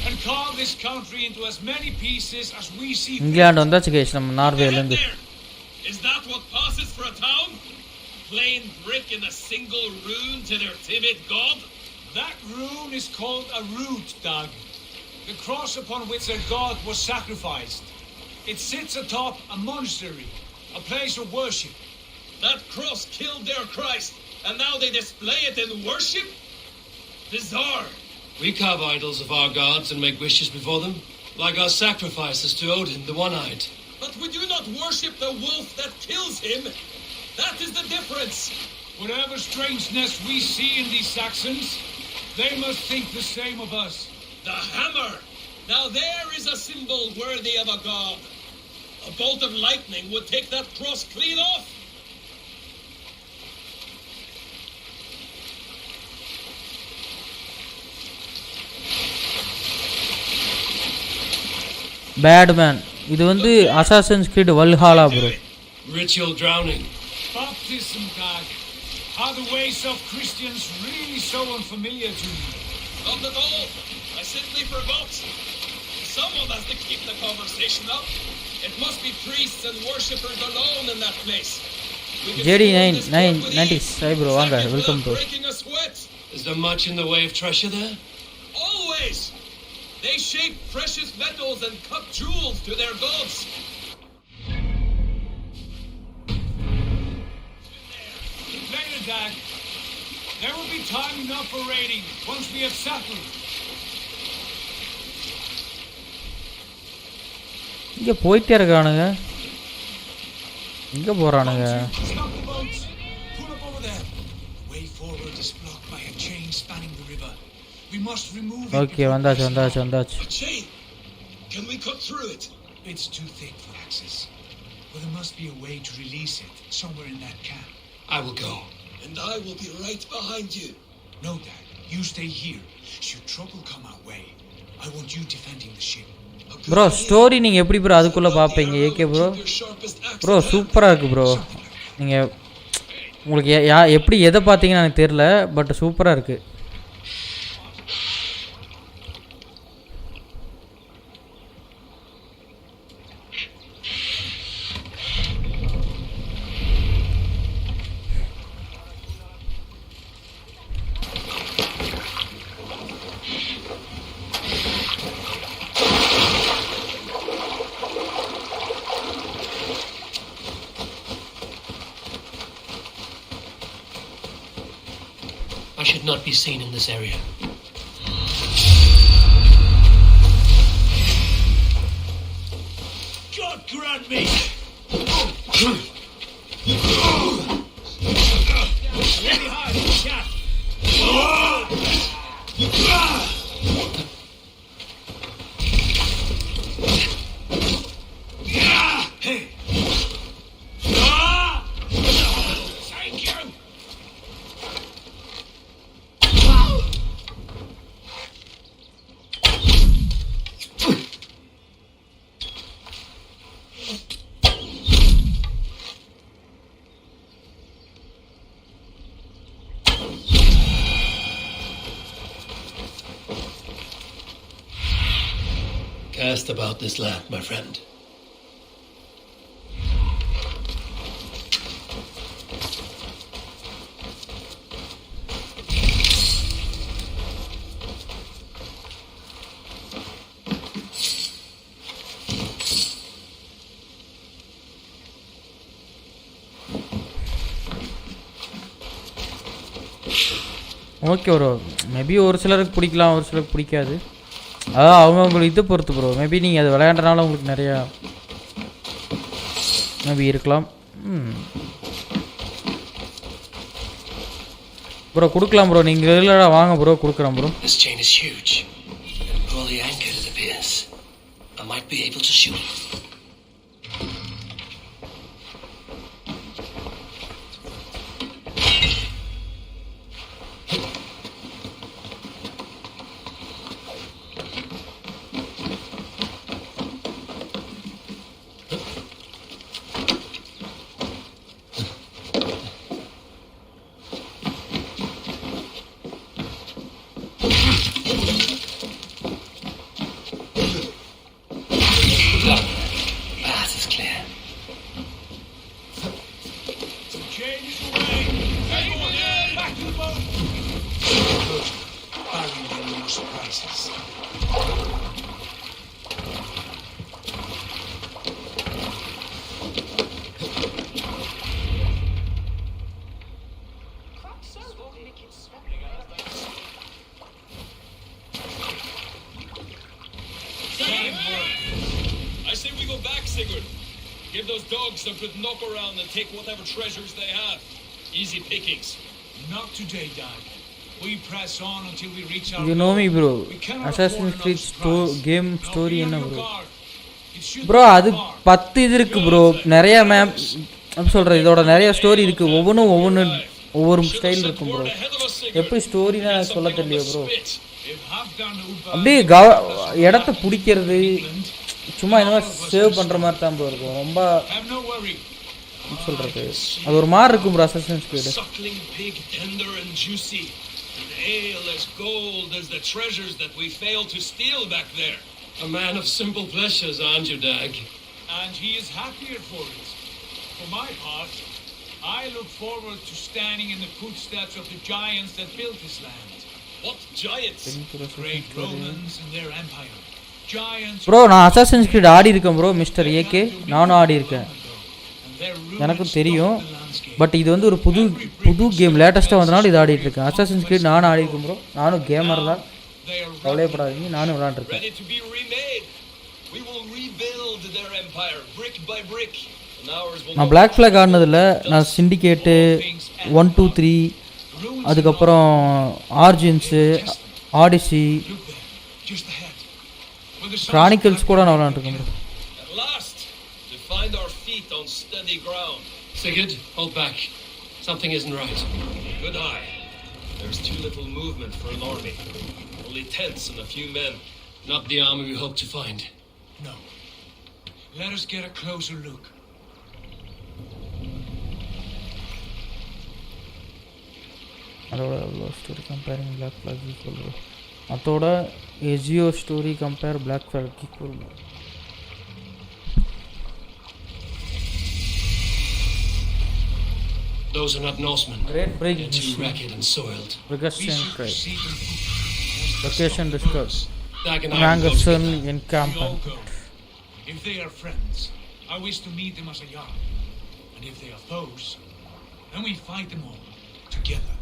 and carve this country into as many pieces as we see. England வந்தாச்சு guys, நம்ம நார்வேல இருந்து. Is that what passes for a town? Plain brick in a single rune to their timid god? That rune is called a root, Dag. The cross upon which their god was sacrificed. It sits atop a monastery, a place of worship. That cross killed their Christ, and now they display it in worship? Bizarre. We carve idols of our gods and make wishes before them, like our sacrifices to Odin, the One-Eyed. But we do not worship the wolf that kills him. That is the difference. Whatever strangeness we see in these Saxons, they must think the same of us. The hammer! Now there is a symbol worthy of a god. A bolt of lightning would take that cross clean off. Bad man. இது வந்து Assassin's Creed Valhalla bro. Ritual drowning. Baptism, Dag. Are the ways of Christians really so unfamiliar to you? Not at all. I simply forgot. Someone has to keep the conversation up. It must be priests and worshippers alone in that place. JD990s. Hi bro, வாங்க, welcome bro. Is there much in the way of treasure there? Always. They shape precious metals and cut jewels to their gods. Later, Dag. There will be time enough for raiding once we have settled. இங்க போயிட்டே இருக்கானுங்க. இங்க போறானுங்க. Stop the boats. Pull up over there. Way forward is blocked by a chain spanning the river. We must remove it. Okay, வந்தாச்சு. A chain. Can we cut through it? It's too thick for access. But there must be a way to release it somewhere in that camp. I will go. And I will be right behind you. No, Dad. You stay here. Should trouble come our way, I want you defending the ship. Bro story நீங்கள் எப்படி bro அதுக்குள்ளே பார்ப்பீங்க AK bro சூப்பராக இருக்குது bro. நீங்கள் உங்களுக்கு எப்படி எதை பார்த்தீங்கன்னு எனக்கு தெரில, பட் சூப்பராக இருக்குது. I should not be seen in this area. God grant me! Ready hard, cat! Hey! Thank you! asked about this land, my friend. Okay bro, maybe ஒரு சிலருக்கு பிடிக்கலாம், ஒரு சிலருக்கு பிடிக்காது. அதான் அவங்கவுங்களுக்கு இது பொறுத்து ப்ரோ. மேபி நீங்கள் அது விளையாடுறனால உங்களுக்கு நிறையா மேபி இருக்கலாம். ப்ரோ கொடுக்கலாம் ப்ரோ, நீங்கள் இல்லைடா வாங்க ப்ரோ, கொடுக்குறேன் bro. This chain is huge and poorly anchored, it appears. I might be able to shoot it. Give those dogs some good knock around and take whatever treasures they have. Easy pickings. Not today, Dad. We press on until we reach our You know me bro. Assassin's Creed game story என்ன bro? Bro அது 10 இது இருக்கு bro. நிறைய map அப்படி சொல்கிறேன், இதோட நிறைய story இருக்குது. ஒவ்வொரு ஸ்டைல் இருக்கும் ப்ரோ. எப்படி ஸ்டோரினா சொல்ல தெரியல ப்ரோ. அப்படியே இடத்த பிடிக்கிறது சும்மா என்ன சேவ் பண்ணுற மாதிரி தான் ப்ரோ இருக்கும். ரொம்ப சொல்கிறது அது ஒரு மாதிரி இருக்கும் bro Assassin's Creed. Ale as gold as the treasures that we failed to steal back there. A man of simple pleasures, aren't you, Dag? And he is happier for it. For my part, I look forward to standing in the footsteps of the giants that built this land. What giants? The great Romans and their empire. Giants. Bro, நான் assassins greet ஆடி இருக்கேன் bro. Mister AK நானும் ஆடி இருக்கேன், எனக்கும் தெரியும். But இது வந்து ஒரு புது கேம், லேட்டஸ்ட்டாக வந்தனால இது ஆடிட்டு இருக்கேன். அசாசின்ஸ் கிரீட் நானும் ஆடி இருக்கேன் ப்ரோ. நானும் கேமர் தான், கவலையப்படாதீங்க, நானும் விளையாண்டுருக்கேன். நான் பிளாக் ஃபிளாக் ஆடினதில்ல, நான் சிண்டிகேட்டு 1 2 3 அதுக்கப்புறம் ஆர்ஜின்ஸு, ஆடிசி, கிரானிக்கல்ஸ் கூட நான் விளையாண்டுருக்கேன் bro. Find our feet on steady ground. Sigurd, hold back. Something isn't right. Good eye. There's too little movement for an army. Only tents and a few men. Not the army we hope to find. No. Let us get a closer look. அதோட story comparing Black Flag equal. அதோட Ezio story compare Black Flag equal. Those are not Norsemen. Great bridge. They're too ragged and soiled. Location discussed. Rangerson encampment. If they are friends, I wish to meet them as a yard. And if they are foes, then we fight them all together.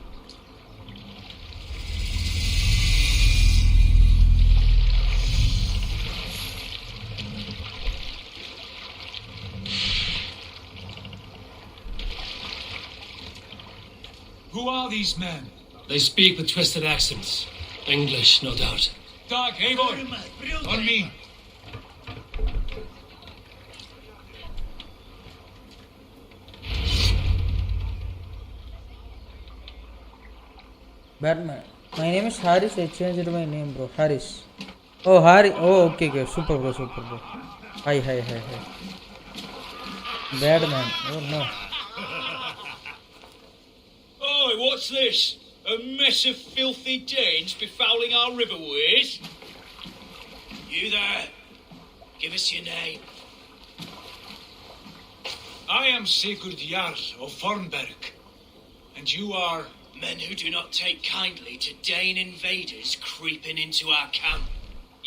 Who are these men? They speak with twisted accents. English, no doubt. Doc, hey boy, on me. Batman. My name is Harris. I changed my name, bro. Harris. Oh, Harry. Oh, okay. Super, bro. Hi. Batman. Oh, no. Oh, what's this? A mess of filthy Danes befouling our riverways? You there? Give us your name. I am Sigurd Jarl of Fornberg. And you are... Men who do not take kindly to Dane invaders creeping into our camp.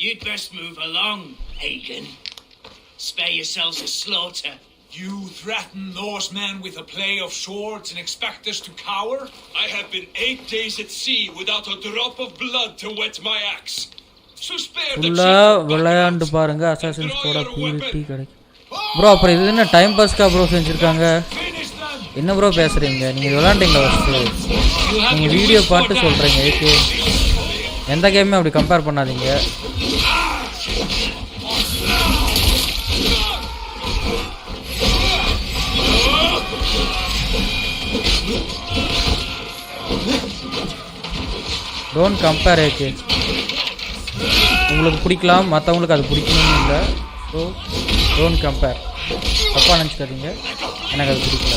You'd best move along, pagan. Spare yourselves a slaughter. You threaten Norsemen with a play of swords and expect us to cower? I have been 8 days at sea without a drop of blood to wet my axe. So spare the விளையாண்டு பாருங்க assassins கூட purity கிடைக்கும் bro. அப்புறம் இது என்ன time பாஸ்க்கா bro செஞ்சுருக்காங்க? என்ன bro பேசுகிறீங்க? நீங்கள் விளையாண்டிங்களா ஃபஸ்ட்டு? நீங்கள் வீடியோ பார்த்து சொல்கிறீங்க. ஓகே, எந்த கேமுமே அப்படி கம்பேர் பண்ணாதீங்க. Don't compare. ஓகே, உங்களுக்கு பிடிக்கலாம், மற்றவங்களுக்கு அது பிடிக்கணும்னு இல்லை. So don't compare. தப்பாக நினச்சிக்காதீங்க, எனக்கு அது பிடிக்கல.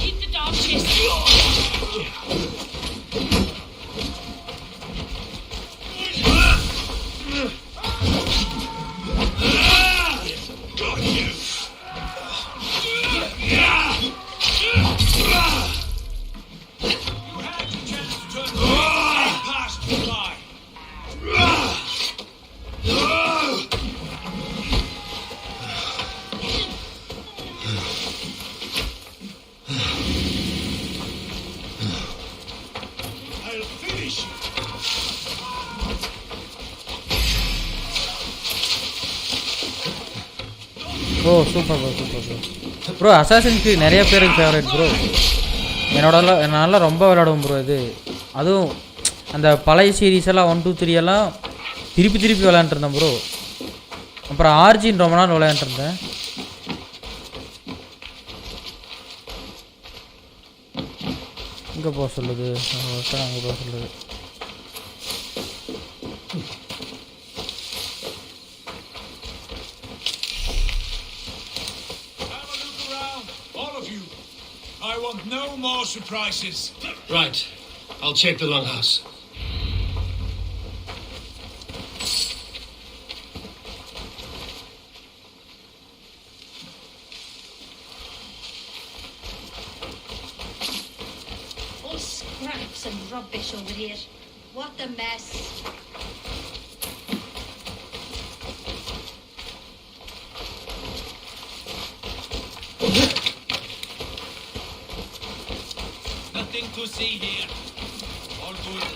Keep the dog chasing. Bro super bro, super bro. Bro Assassin's Creed நிறைய பேருக்கு ஃபேவரட் ப்ரோ. என்னால் ரொம்ப விளையாடுவோம் ப்ரோ இது. அதுவும் அந்த பழைய சீரீஸ் எல்லாம் 1, 2, 3 எல்லாம் திருப்பி விளையாண்டுருந்தேன் ப்ரோ. அப்புறம் ஆர்ஜின் ரொம்ப நாள் விளையாண்டுருந்தேன். இங்கே போக சொல்லுது, அங்கே போக சொல்லுது. I want no more surprises. Right. I'll check the longhouse. All scraps and rubbish over here. What a mess. Nothing to see here. All good.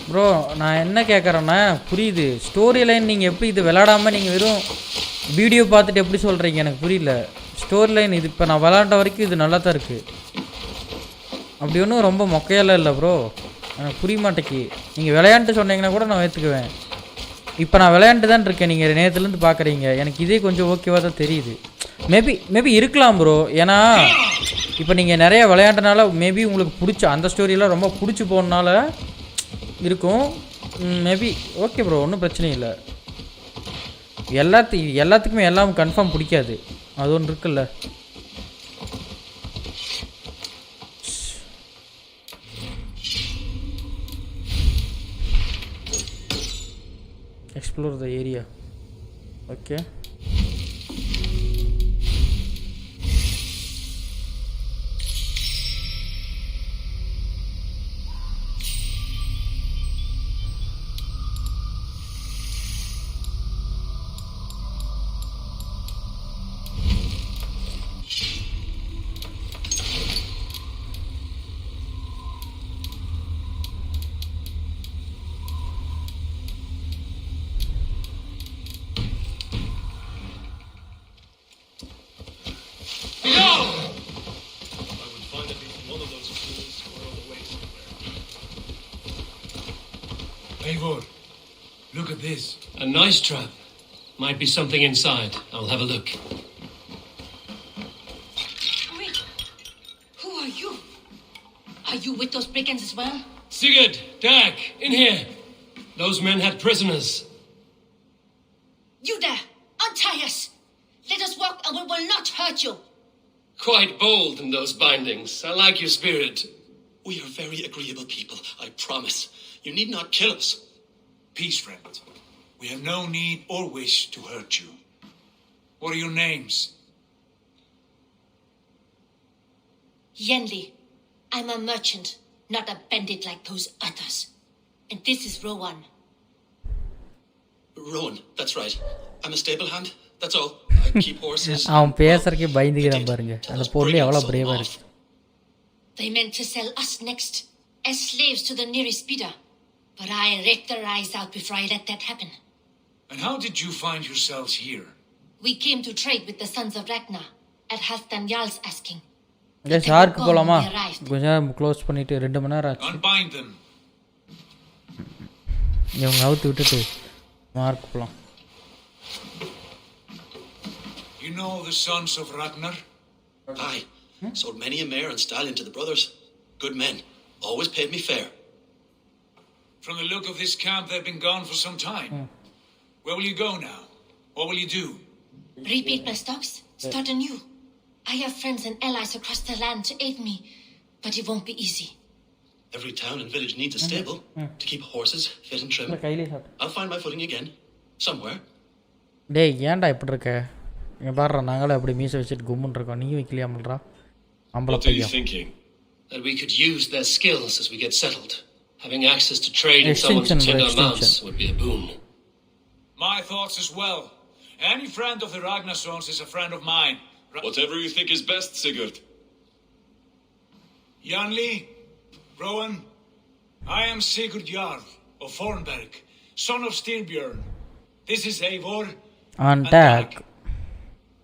Bro நான் என்ன கேட்குறேன்னா, புரியுது ஸ்டோரி லைன் நீங்கள் எப்படி இது விளாடாமல் நீங்கள் வெறும் வீடியோ பார்த்துட்டு எப்படி சொல்கிறீங்க எனக்கு புரியல. ஸ்டோரி லைன் இது இப்போ நான் விளாண்ட வரைக்கும் இது நல்லா தான் இருக்குது. அப்படி ஒன்றும் ரொம்ப மொக்கையெல்லாம் இல்லை ப்ரோ, எனக்கு புரிய மாட்டேக்கு. நீங்கள் விளையாண்டு சொன்னீங்கன்னா கூட நான் ஏற்றுக்குவேன். இப்போ நான் விளையாண்டு தான் இருக்கேன், நீங்கள் நேற்றுலேருந்து பார்க்குறீங்க. எனக்கு இதே கொஞ்சம் ஓகேவாக தான் தெரியுது. மேபி இருக்கலாம் ப்ரோ. ஏன்னா இப்போ நீங்கள் நிறையா விளையாண்டனால மேபி உங்களுக்கு பிடிச்ச அந்த ஸ்டோரியெல்லாம் ரொம்ப பிடிச்சி போனால இருக்கும். மேபி ஓகே ப்ரோ, ஒன்றும் பிரச்சனை இல்லை. எல்லாத்துக்குமே எல்லாம் கன்ஃபார்ம் பிடிக்காது, அது ஒன்று இருக்குல்ல. Explore the area. Okay, Eivor, look at this. A nice trap. Might be something inside. I'll have a look. Wait. Who are you? Are you with those brigands as well? Sigurd, Dag, in here. Those men had prisoners. You there! Untie us! Let us walk and we will not hurt you! Quite bold in those bindings. I like your spirit. We are very agreeable people, I promise. You need not kill us. Peace, friend. We have no need or wish to hurt you. What are your names? Yenli. I'm a merchant, not a bandit like those others. And this is Rowan. Rowan, that's right. I'm a stable hand, that's all. I keep horses. அவன் பேசுறதுக்கே பயந்துக்கிறான் பாருங்க. அந்த பொருளே அவ்வளவு பிரேவா இருக்கு. They meant to sell us next, as slaves to the nearest bidder. But I ripped their eyes out before I let that happen. And how did you find yourselves here? We came to trade with the sons of Ragnar, at Halfdan Jarl's asking. Guys, ஆர்க்கு போலாமா? கொஞ்சம் close பண்ணிட்டு 2 மணி நேரம் ஆச்சு. Unbind them. இவங்க அவுத்து விட்டுட்டு mark போலாம். You know the sons of Ragnar? Aye. Sold many a mare and stallion to the brothers. Good men. Always paid me fair. From the look of this camp, they've been gone for some time. Where will you go now? What will you do? Repeat my stocks, start anew. I have friends and allies across the land to aid me, but it won't be easy. Every town and village needs a stable to keep horses fit and trim. I'll find my footing again. Somewhere. டேய் ஏன்டா இப்படி இருக்க? இங்க பாருடா நாங்களே அப்படி மீசை வச்சிட்டு கும்முன்னு இருக்கோம். நீ வைக்கலையாமல்றா? அம்பள பையன். What are you thinking? That we could use their skills as we get settled. Having access to trade in someone's tender mounts would be a boon. My thoughts as well. Any friend of the Ragnarsons is a friend of mine. Whatever you think is best, Sigurd. Janli, Rowan, I am Sigurd Jarl of Fornberg, son of Styrbjörn. This is Eivor and Dag.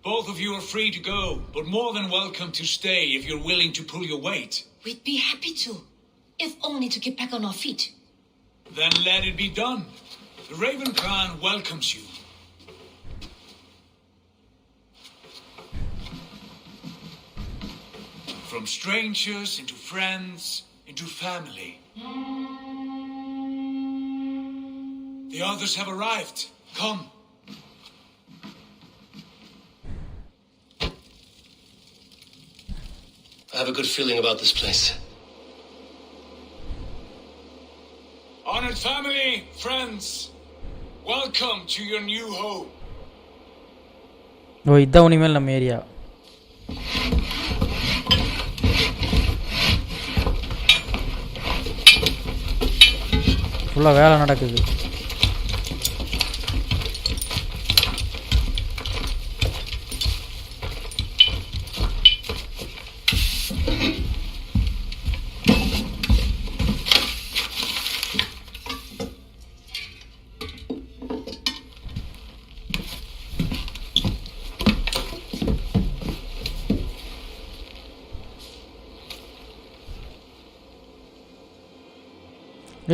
Both of you are free to go, but more than welcome to stay if you're willing to pull your weight. We'd be happy to, if only to get back on our feet. Then let it be done. The Raven clan welcomes you. From strangers into friends, into family. The others have arrived. Come. I have a good feeling about this place. Honored family, friends, welcome to your new home. ஓ இதான் உனிமேல் நம்ம area. ஃபுல்லாக வேலை நடக்குது.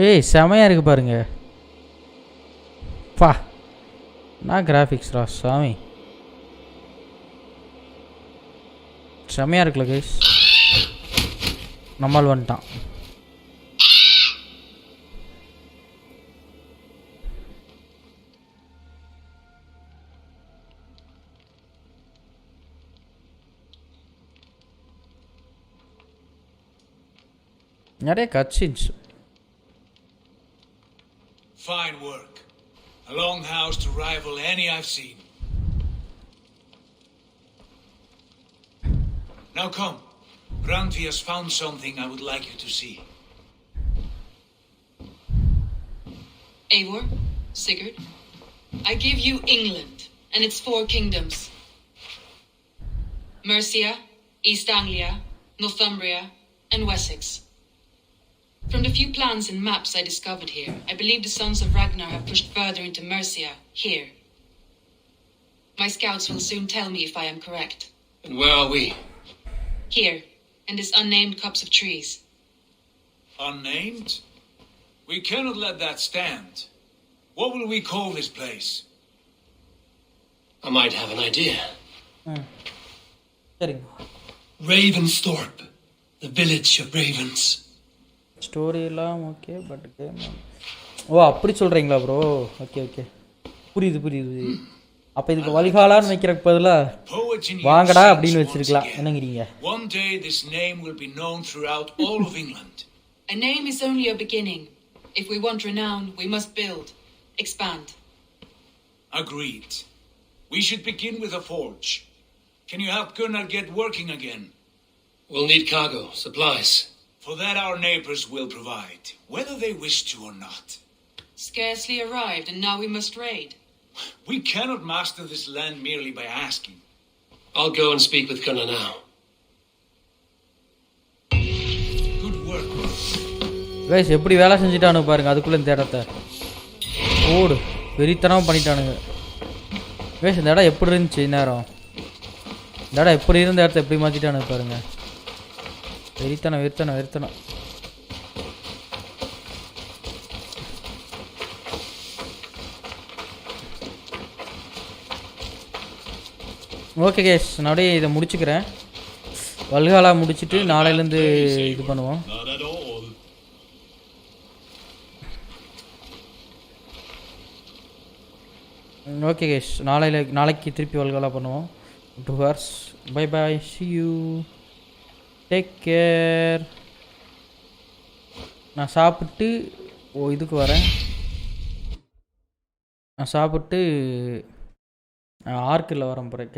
ஏய் செமையாக இருக்குது பாருங்க. பா நான் கிராஃபிக்ஸ்ரா சாமி செமையாக இருக்குல்ல கைஸ். நம்மால் வந்துட்டான். நிறைய கட்சின்ஸ். Fine work. A long house to rival any I've seen. Now come. Randvi has found something I would like you to see. Eivor, Sigurd, I give you England and its 4 kingdoms. Mercia, East Anglia, Northumbria, and Wessex. From the few plans and maps I discovered here, I believe the sons of Ragnar have pushed further into Mercia, here. My scouts will soon tell me if I am correct. And where are we? Here, in this unnamed copse of trees. Unnamed? We cannot let that stand. What will we call this place? I might have an idea. சரிங்க. Ravensthorpe, the village of ravens. Story எல்லாம் okay but game ஓ அப்படி சொல்கிறீங்களா bro? Okay okay புரியுது. அப்போ இதுக்கு வல்ஹாலான்னு வைக்கிறதுக்கு பதிலாக வாங்கடா அப்படின்னு வச்சிருக்கலாம். என்னங்கிறீங்க? One day this name will be known throughout all of England. A name is only a beginning. If we want renown, we must build, expand. Agreed. We should begin with a forge. Can you help Gunnar get working again? We'll need cargo, supplies. For that our neighbors will provide, whether they wish to or not. Scarcely arrived, and now we must raid. We cannot master this land merely by asking. I'll go and speak with Gunnar now. Good work. Guys எப்படி வேலை செஞ்சுட்டானுங்க பாருங்க. அதுக்குள்ளே இந்த இடத்த ஓடு வெறித்தனமாக பண்ணிட்டானுங்க. Guys இந்த இடம் எப்படி இருந்துச்சு நேரம்? இந்த இடம் எப்படி இருந்த இடத்த எப்படி மாற்றிட்டானுங்க பாருங்க. வெறித்தனம். ஓகே கேஸ் நான் அப்படியே இதை முடிச்சுக்கிறேன். வல்ஹாலா முடிச்சுட்டு நாளையிலேருந்து இது பண்ணுவோம். ஓகே கேஸ் நாளைக்கு திருப்பி வல்ஹாலா பண்ணுவோம். 2 hours. Bye bye, see you, take care. நான் சாப்பிட்டு இதுக்கு வரேன். நான் சாப்பிட்டு ஆர்க்கில் வரேன் போகிறேன்.